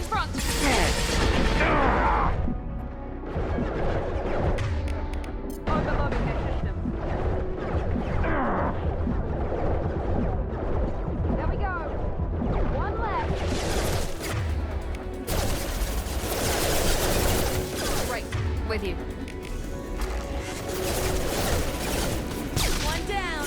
front! Overloading their system. There we go. One left. Right, with you. One down.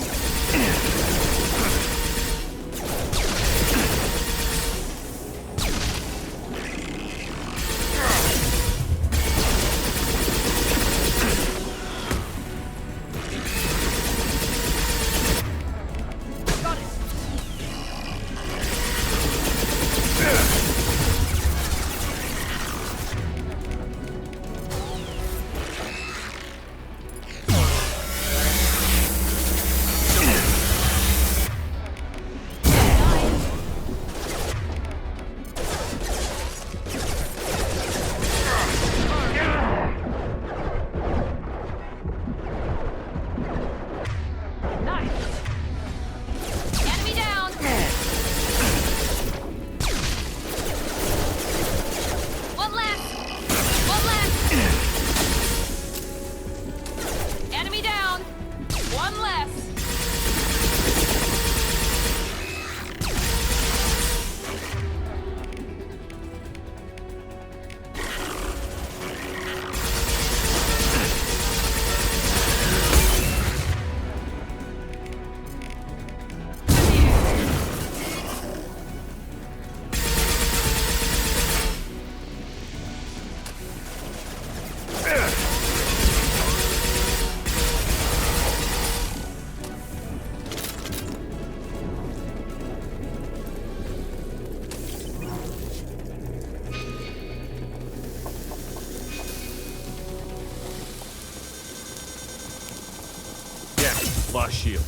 Lost shield.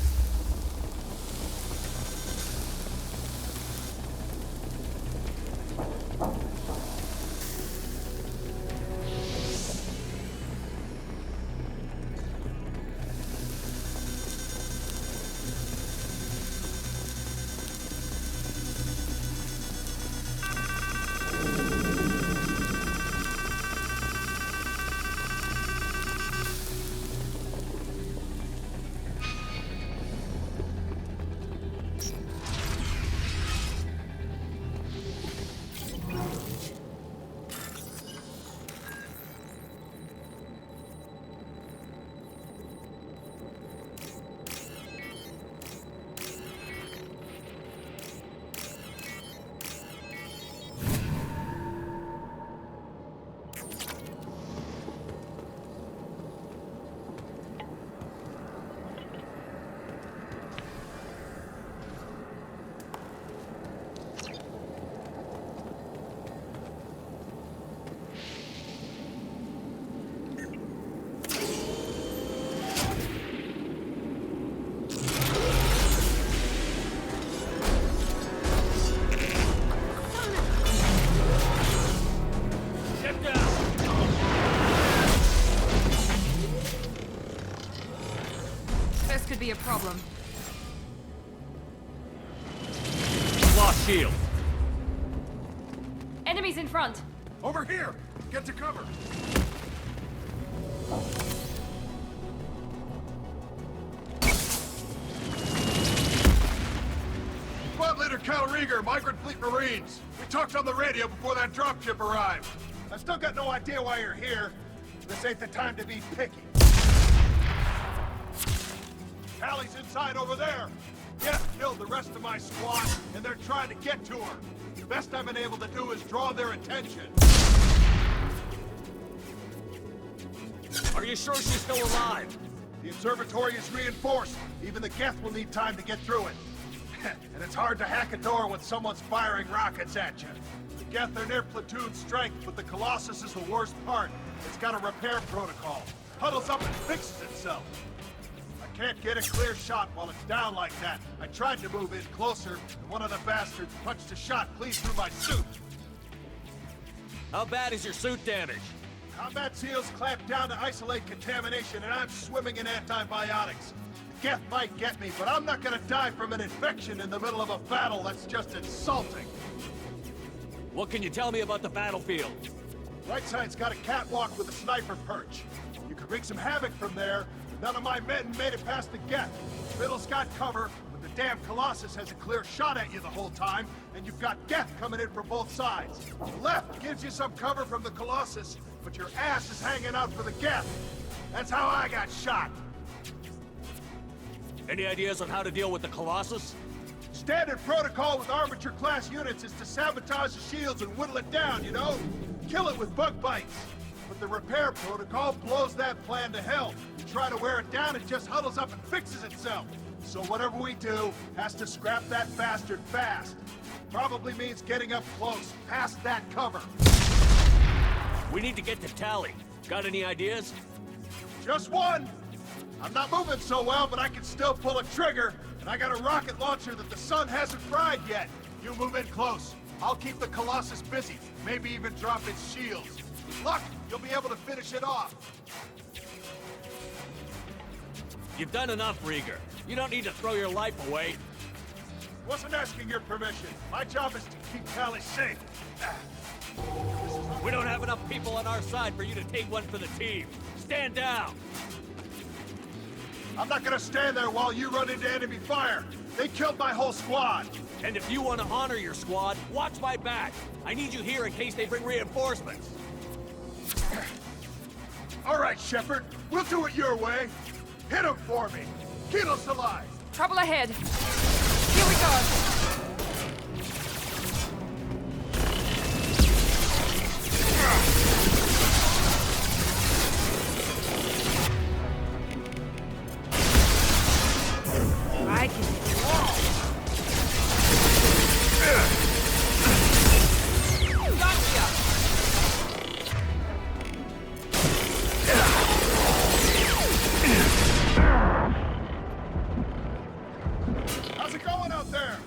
Be a problem. Lost shield. Enemies in front. Over here! Get to cover! Squad Leader Cal Rieger, Migrant Fleet Marines. We talked on the radio before that dropship arrived. I've still got no idea why you're here. This ain't the time to be picky. Hallie's inside over there. Jeff killed the rest of my squad, and they're trying to get to her. The best I've been able to do is draw their attention. Are you sure she's still alive? The observatory is reinforced. Even the Geth will need time to get through it. And it's hard to hack a door when someone's firing rockets at you. The Geth are near platoon strength, but the Colossus is the worst part. It's got a repair protocol. Huddles up and fixes itself. Can't get a clear shot while it's down like that. I tried to move in closer, and one of the bastards punched a shot clean through my suit. How bad is your suit damaged? Combat SEALs clamped down to isolate contamination, and I'm swimming in antibiotics. The Geth might get me, but I'm not gonna die from an infection in the middle of a battle. That's just insulting. What can you tell me about the battlefield? Right side's got a catwalk with a sniper perch. You can wreak some havoc from there, but none of my men made it past the gate. Middle's got cover, but the damn Colossus has a clear shot at you the whole time, and you've got Geth coming in from both sides. The left gives you some cover from the Colossus, but your ass is hanging out for the Geth. That's how I got shot. Any ideas on how to deal with the Colossus? Standard protocol with armature-class units is to sabotage the shields and whittle it down, you know? Kill it with bug bites. But the repair protocol blows that plan to hell. You try to wear it down, it just huddles up and fixes itself. So whatever we do has to scrap that bastard fast. Probably means getting up close, past that cover. We need to get to Tally. Got any ideas? Just one! I'm not moving so well, but I can still pull a trigger, and I got a rocket launcher that the sun hasn't fried yet. You move in close. I'll keep the Colossus busy, maybe even drop its shields. With luck, you'll be able to finish it off. You've done enough, Rieger. You don't need to throw your life away. Wasn't asking your permission. My job is to keep Tally safe. We don't have enough people on our side for you to take one for the team. Stand down! I'm not gonna stand there while you run into enemy fire. They killed my whole squad. And if you want to honor your squad, watch my back. I need you here in case they bring reinforcements. All right, Shepard. We'll do it your way. Hit him for me. Kilos alive. Trouble ahead. Here we go. I can hit the wall. Gotcha! How's it going out there?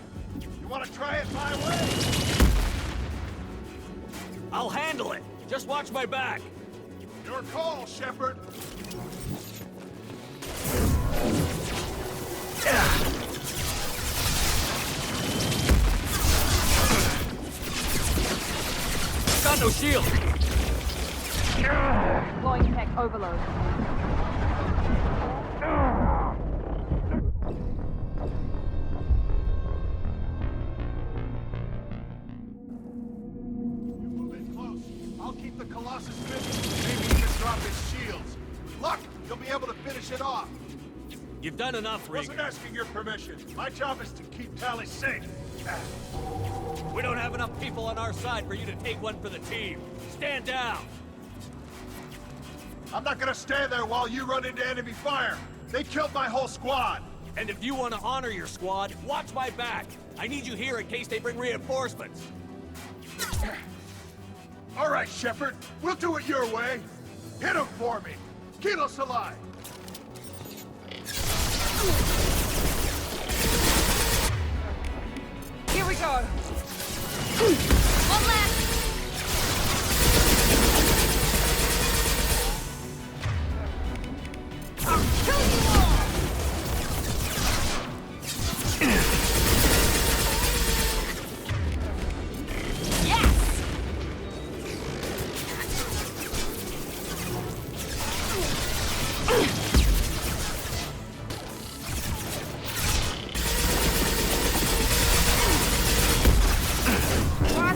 You want to try it my way? I'll handle it. Just watch my back. Your call, Shepard. Got no shield. Deploying tech overload. You move in close. I'll keep the Colossus busy. Maybe even drop its shields. With luck, you'll be able to finish it off. You've done enough, Wasn't Rieger. asking your permission. My job is to keep Tally safe. We don't have enough people on our side for you to take one for the team. Stand down! I'm not gonna stand there while you run into enemy fire. They killed my whole squad. And if you want to honor your squad, watch my back. I need you here in case they bring reinforcements. All right, Shepard. We'll do it your way. Hit him for me. Kilos alive. Here we go. One left! I'll kill you all! Yes! What?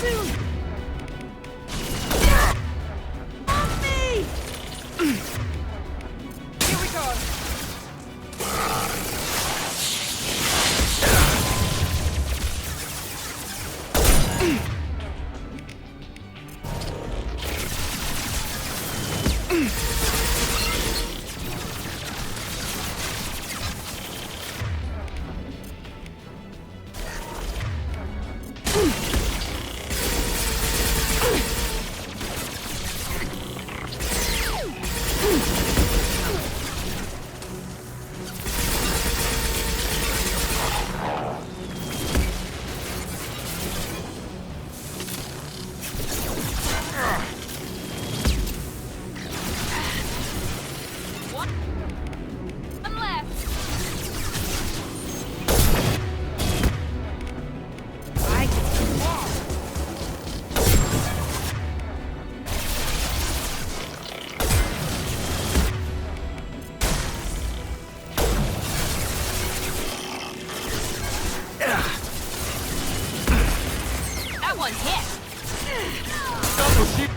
soon! Off me! Here we go. One left. I can walk. That one hit. Double shield.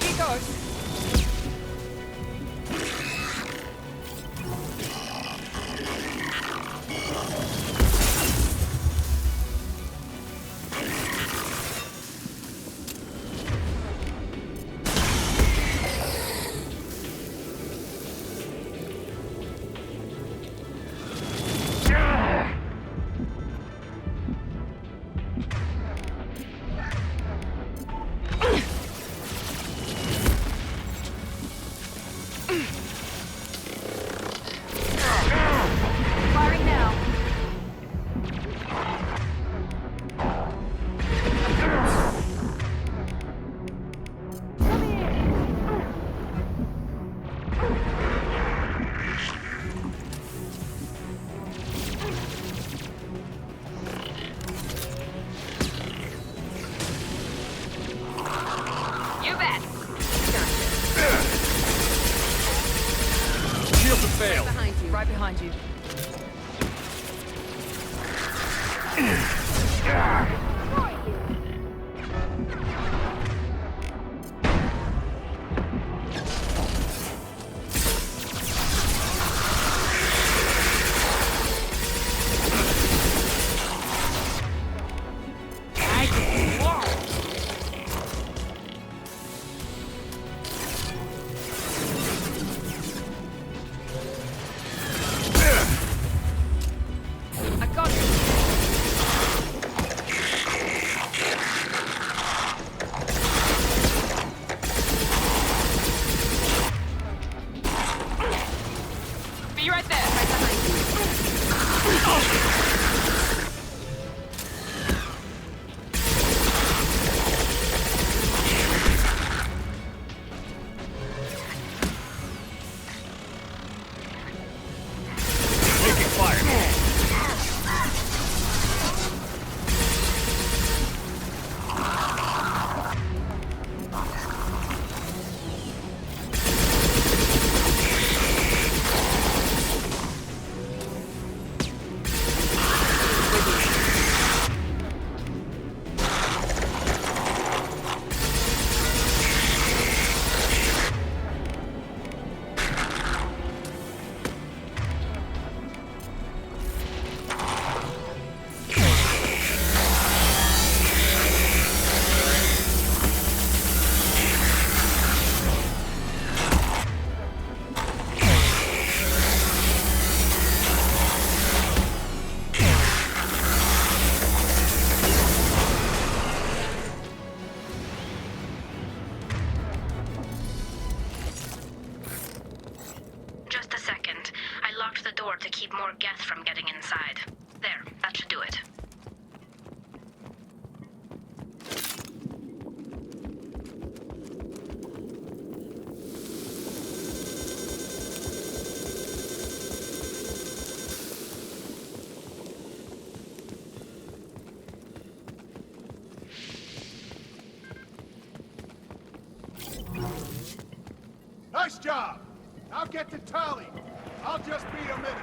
Here goes. Firing now. You bet. Shields have failed. Behind you. Right behind you. I can walk. I got you. Be right there. Right behind you. Taking fire. Just a second. I locked the door to keep more Geth from getting inside. There, that should do it. Nice job! I'll get to Tally. I'll just be a minute.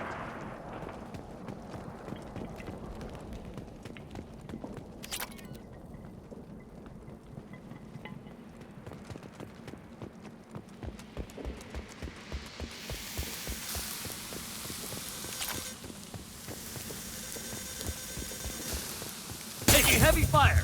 Taking heavy fire!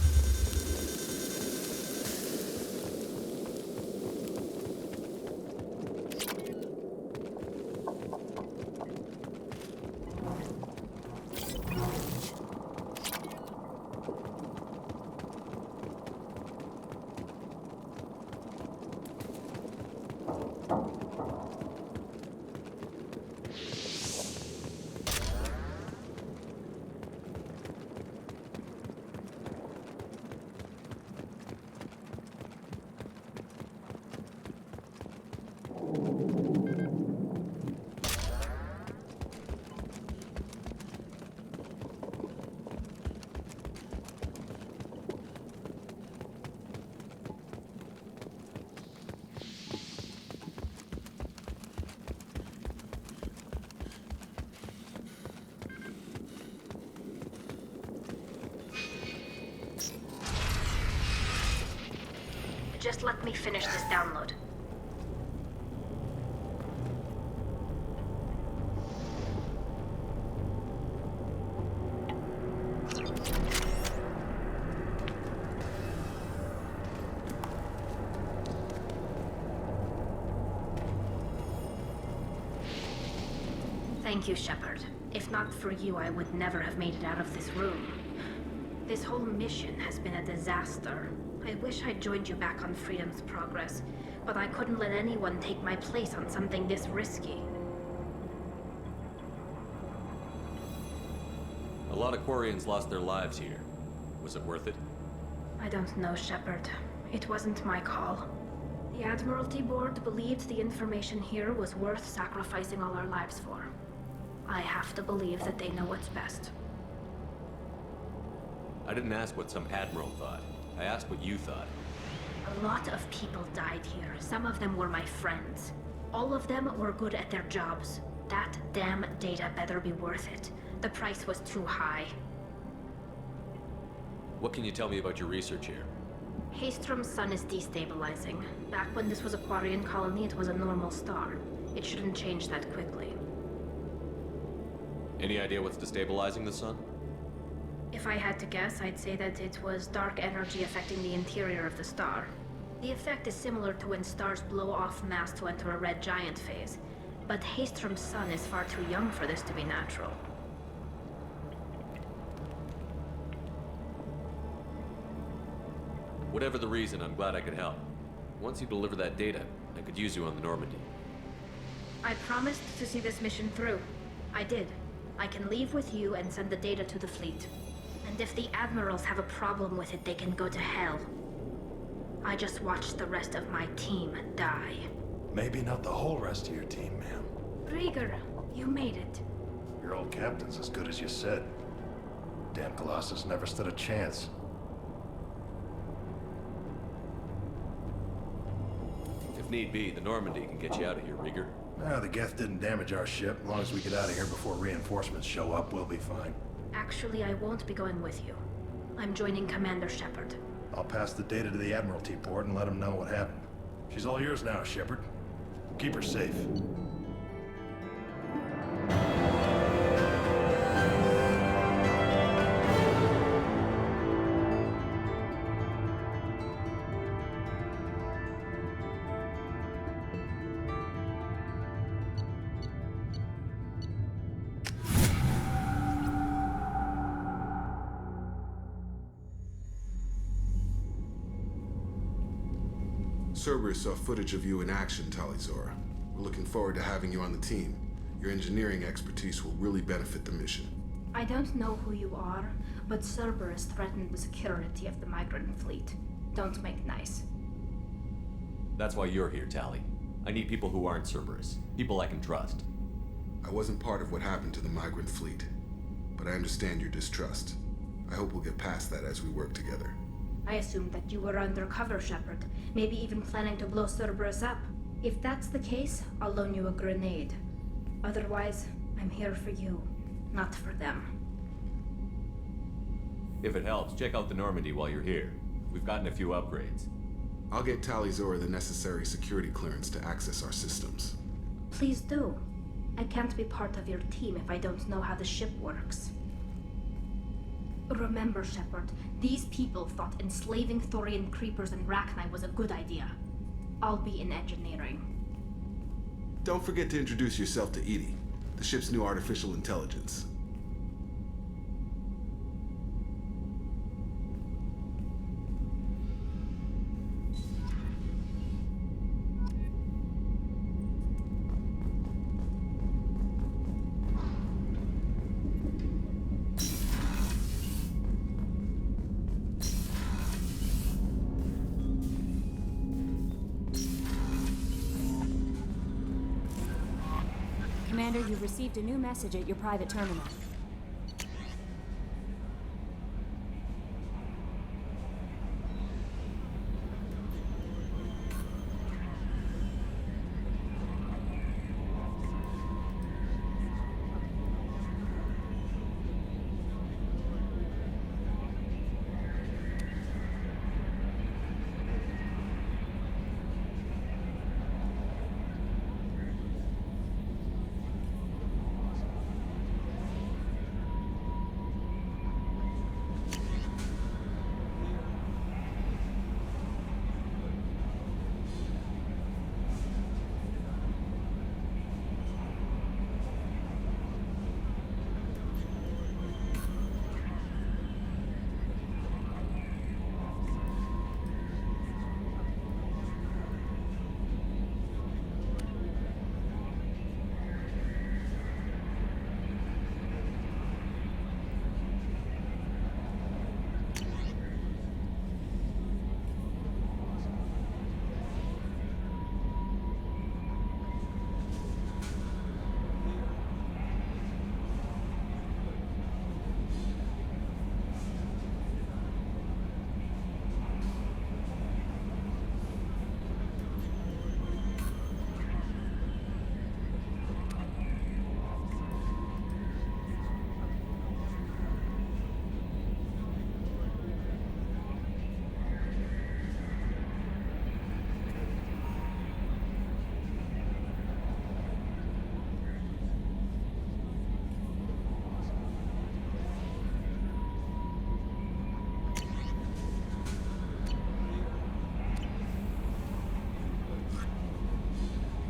Just let me finish this download. Thank you, Shepard. If not for you, I would never have made it out of this room. This whole mission has been a disaster. I wish I'd joined you back on Freedom's Progress, but I couldn't let anyone take my place on something this risky. A lot of Quarians lost their lives here. Was it worth it? I don't know, Shepard. It wasn't my call. The Admiralty Board believed the information here was worth sacrificing all our lives for. I have to believe that they know what's best. I didn't ask what some admiral thought. I asked what you thought. A lot of people died here. Some of them were my friends. All of them were good at their jobs. That damn data better be worth it. The price was too high. What can you tell me about your research here? Hastrom's sun is destabilizing. Back when this was a Quarian colony, it was a normal star. It shouldn't change that quickly. Any idea what's destabilizing the sun? If I had to guess, I'd say that it was dark energy affecting the interior of the star. The effect is similar to when stars blow off mass to enter a red giant phase. But Hastrom's sun is far too young for this to be natural. Whatever the reason, I'm glad I could help. Once you deliver that data, I could use you on the Normandy. I promised to see this mission through. I did. I can leave with you and send the data to the fleet. And if the admirals have a problem with it, they can go to hell. I just watched the rest of my team die. Maybe not the whole rest of your team, ma'am. Rieger, you made it. Your old captain's as good as you said. Damn Colossus never stood a chance. If need be, the Normandy can get you out of here, Rieger. The Geth didn't damage our ship. As long as we get out of here before reinforcements show up, we'll be fine. Actually, I won't be going with you. I'm joining Commander Shepard. I'll pass the data to the Admiralty Board and let them know what happened. She's all yours now, Shepard. Keep her safe. Cerberus saw footage of you in action, Talizora. We're looking forward to having you on the team. Your engineering expertise will really benefit the mission. I don't know who you are, but Cerberus threatened the security of the migrant fleet. Don't make nice. That's why you're here, Tally. I need people who aren't Cerberus. People I can trust. I wasn't part of what happened to the migrant fleet, but I understand your distrust. I hope we'll get past that as we work together. I assumed that you were undercover, Shepard. Maybe even planning to blow Cerberus up. If that's the case, I'll loan you a grenade. Otherwise, I'm here for you, not for them. If it helps, check out the Normandy while you're here. We've gotten a few upgrades. I'll get Talizora the necessary security clearance to access our systems. Please do. I can't be part of your team if I don't know how the ship works. Remember, Shepard, these people thought enslaving Thorian creepers and Rachni was a good idea. I'll be in engineering. Don't forget to introduce yourself to Edie, the ship's new artificial intelligence. Commander, you've received a new message at your private terminal.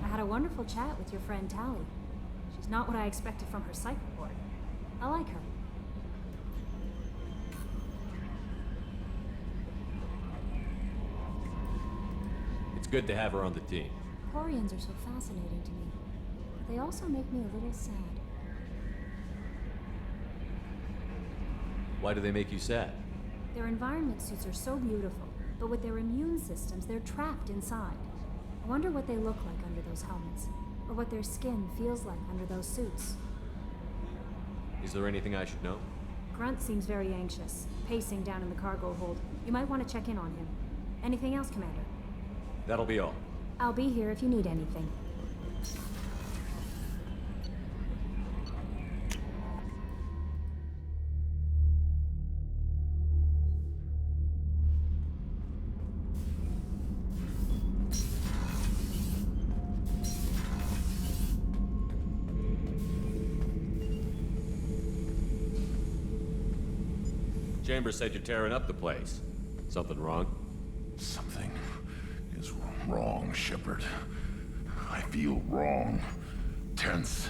Had a wonderful chat with your friend Tally. She's not what I expected from her psych report. I like her. It's good to have her on the team. Quarians are so fascinating to me, but they also make me a little sad. Why do they make you sad? Their environment suits are so beautiful, but with their immune systems, they're trapped inside. I wonder what they look like under those helmets, or what their skin feels like under those suits. Is there anything I should know? Grunt seems very anxious, pacing down in the cargo hold. You might want to check in on him. Anything else, Commander? That'll be all. I'll be here if you need anything. Chambers said you're tearing up the place. Something wrong? Something is wrong, Shepard. I feel wrong. Tense.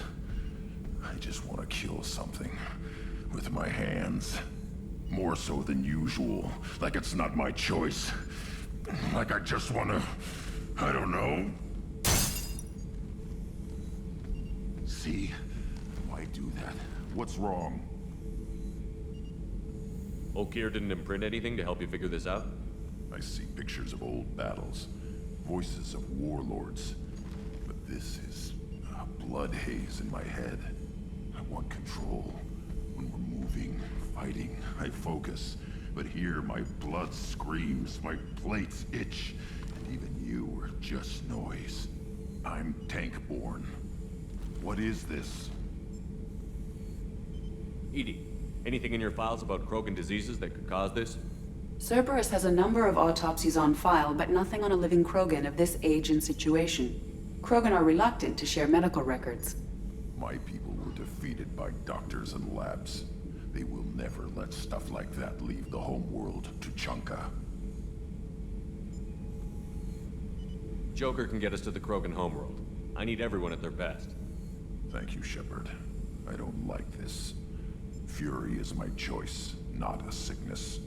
I just want to kill something. With my hands. More so than usual. Like it's not my choice. Like I just want to... I don't know. See? Why do that? What's wrong? Okeer didn't imprint anything to help you figure this out? I see pictures of old battles, voices of warlords, but this is a blood haze in my head. I want control. When we're moving, fighting, I focus. But here my blood screams, my plates itch, and even you are just noise. I'm tank-born. What is this? EDI, anything in your files about Krogan diseases that could cause this? Cerberus has a number of autopsies on file, but nothing on a living Krogan of this age and situation. Krogan are reluctant to share medical records. My people were defeated by doctors and labs. They will never let stuff like that leave the homeworld to Chunka. Joker can get us to the Krogan homeworld. I need everyone at their best. Thank you, Shepard. I don't like this. Fury is my choice, not a sickness.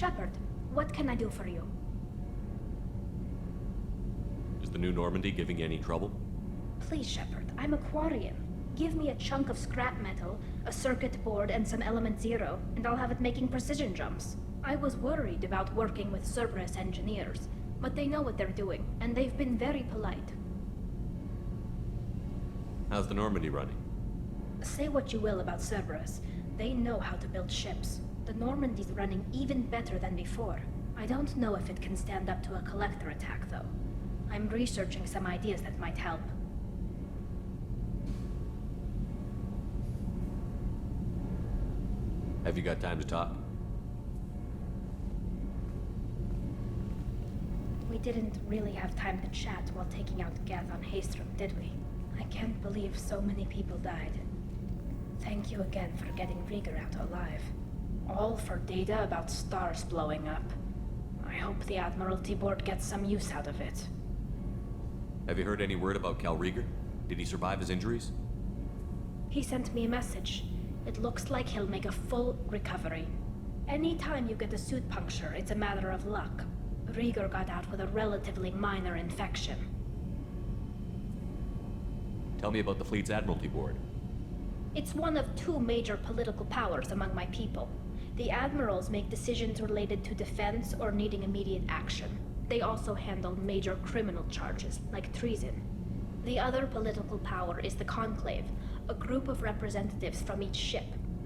Shepard, what can I do for you? Is the new Normandy giving you any trouble? Please, Shepard, I'm a Quarian. Give me a chunk of scrap metal, a circuit board, and some element zero, and I'll have it making precision jumps. I was worried about working with Cerberus engineers, but they know what they're doing, and they've been very polite. How's the Normandy running? Say what you will about Cerberus, they know how to build ships. The Normandy's running even better than before. I don't know if it can stand up to a collector attack, though. I'm researching some ideas that might help. Have you got time to talk? We didn't really have time to chat while taking out Gath on Haestrom, did we? I can't believe so many people died. Thank you again for getting Rieger out alive. All for data about stars blowing up. I hope the Admiralty Board gets some use out of it. Have you heard any word about Cal Rieger? Did he survive his injuries? He sent me a message. It looks like he'll make a full recovery. Anytime you get a suit puncture, it's a matter of luck. Rieger got out with a relatively minor infection. Tell me about the fleet's Admiralty Board. It's one of two major political powers among my people. The admirals make decisions related to defense or needing immediate action. They also handle major criminal charges, like treason. The other political power is the Conclave, a group of representatives from each ship.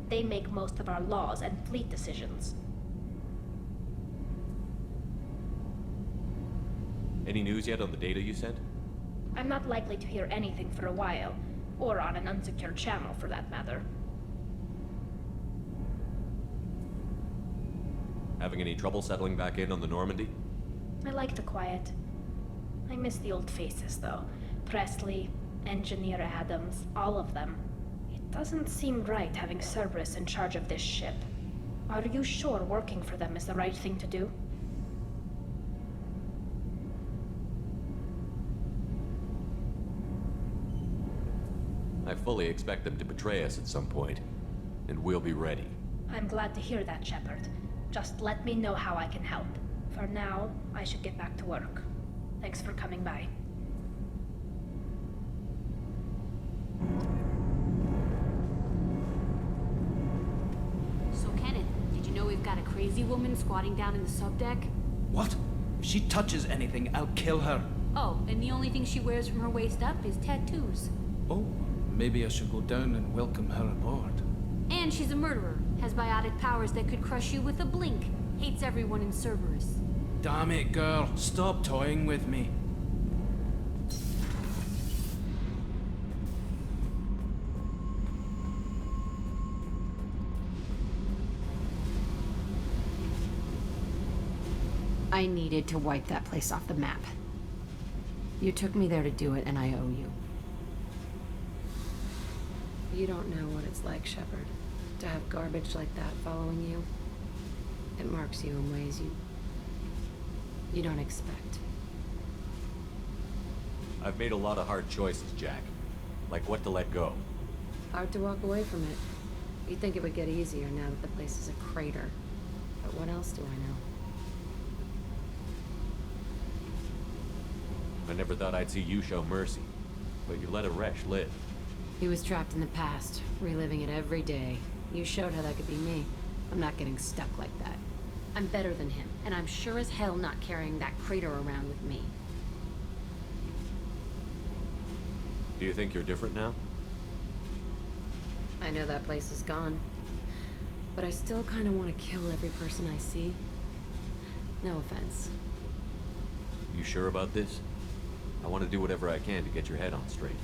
They make most of our laws and fleet decisions. Any news yet on the data you sent? I'm not likely to hear anything for a while, or on an unsecured channel for that matter. Having any trouble settling back in on the Normandy? I like the quiet. I miss the old faces, though. Presley, Engineer Adams, all of them. It doesn't seem right having Cerberus in charge of this ship. Are you sure working for them is the right thing to do? I fully expect them to betray us at some point, and we'll be ready. I'm glad to hear that, Shepard. Just let me know how I can help. For now, I should get back to work. Thanks for coming by. So, Kenneth, did you know we've got a crazy woman squatting down in the subdeck? What? If she touches anything, I'll kill her. Oh, and the only thing she wears from her waist up is tattoos. Oh, maybe I should go down and welcome her aboard. And she's a murderer, has biotic powers that could crush you with a blink, hates everyone in Cerberus. Damn it, girl. Stop toying with me. I needed to wipe that place off the map. You took me there to do it, and I owe you. You don't know what it's like, Shepard, to have garbage like that following you. It marks you in ways you don't expect. I've made a lot of hard choices, Jack. Like what to let go. Hard to walk away from it. You'd think it would get easier now that the place is a crater. But what else do I know? I never thought I'd see you show mercy, but you let Aresh live. He was trapped in the past, reliving it every day. You showed how that could be me. I'm not getting stuck like that. I'm better than him, and I'm sure as hell not carrying that crater around with me. Do you think you're different now? I know that place is gone, but I still kind of want to kill every person I see. No offense. You sure about this? I want to do whatever I can to get your head on straight.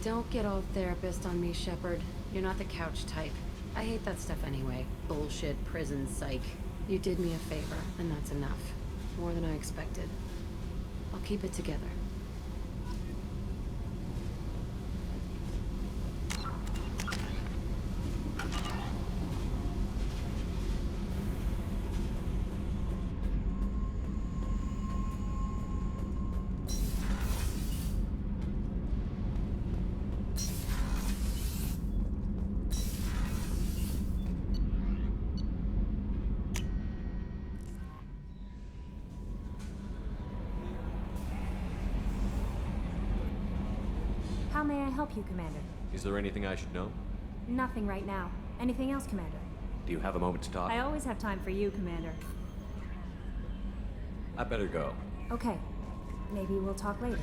Don't get all therapist on me, Shepard. You're not the couch type. I hate that stuff anyway. Bullshit, prison, psych. You did me a favor, and that's enough. More than I expected. I'll keep it together. How may I help you, Commander? Is there anything I should know? Nothing right now. Anything else, Commander? Do you have a moment to talk? I always have time for you, Commander. I better go. Okay. Maybe we'll talk later.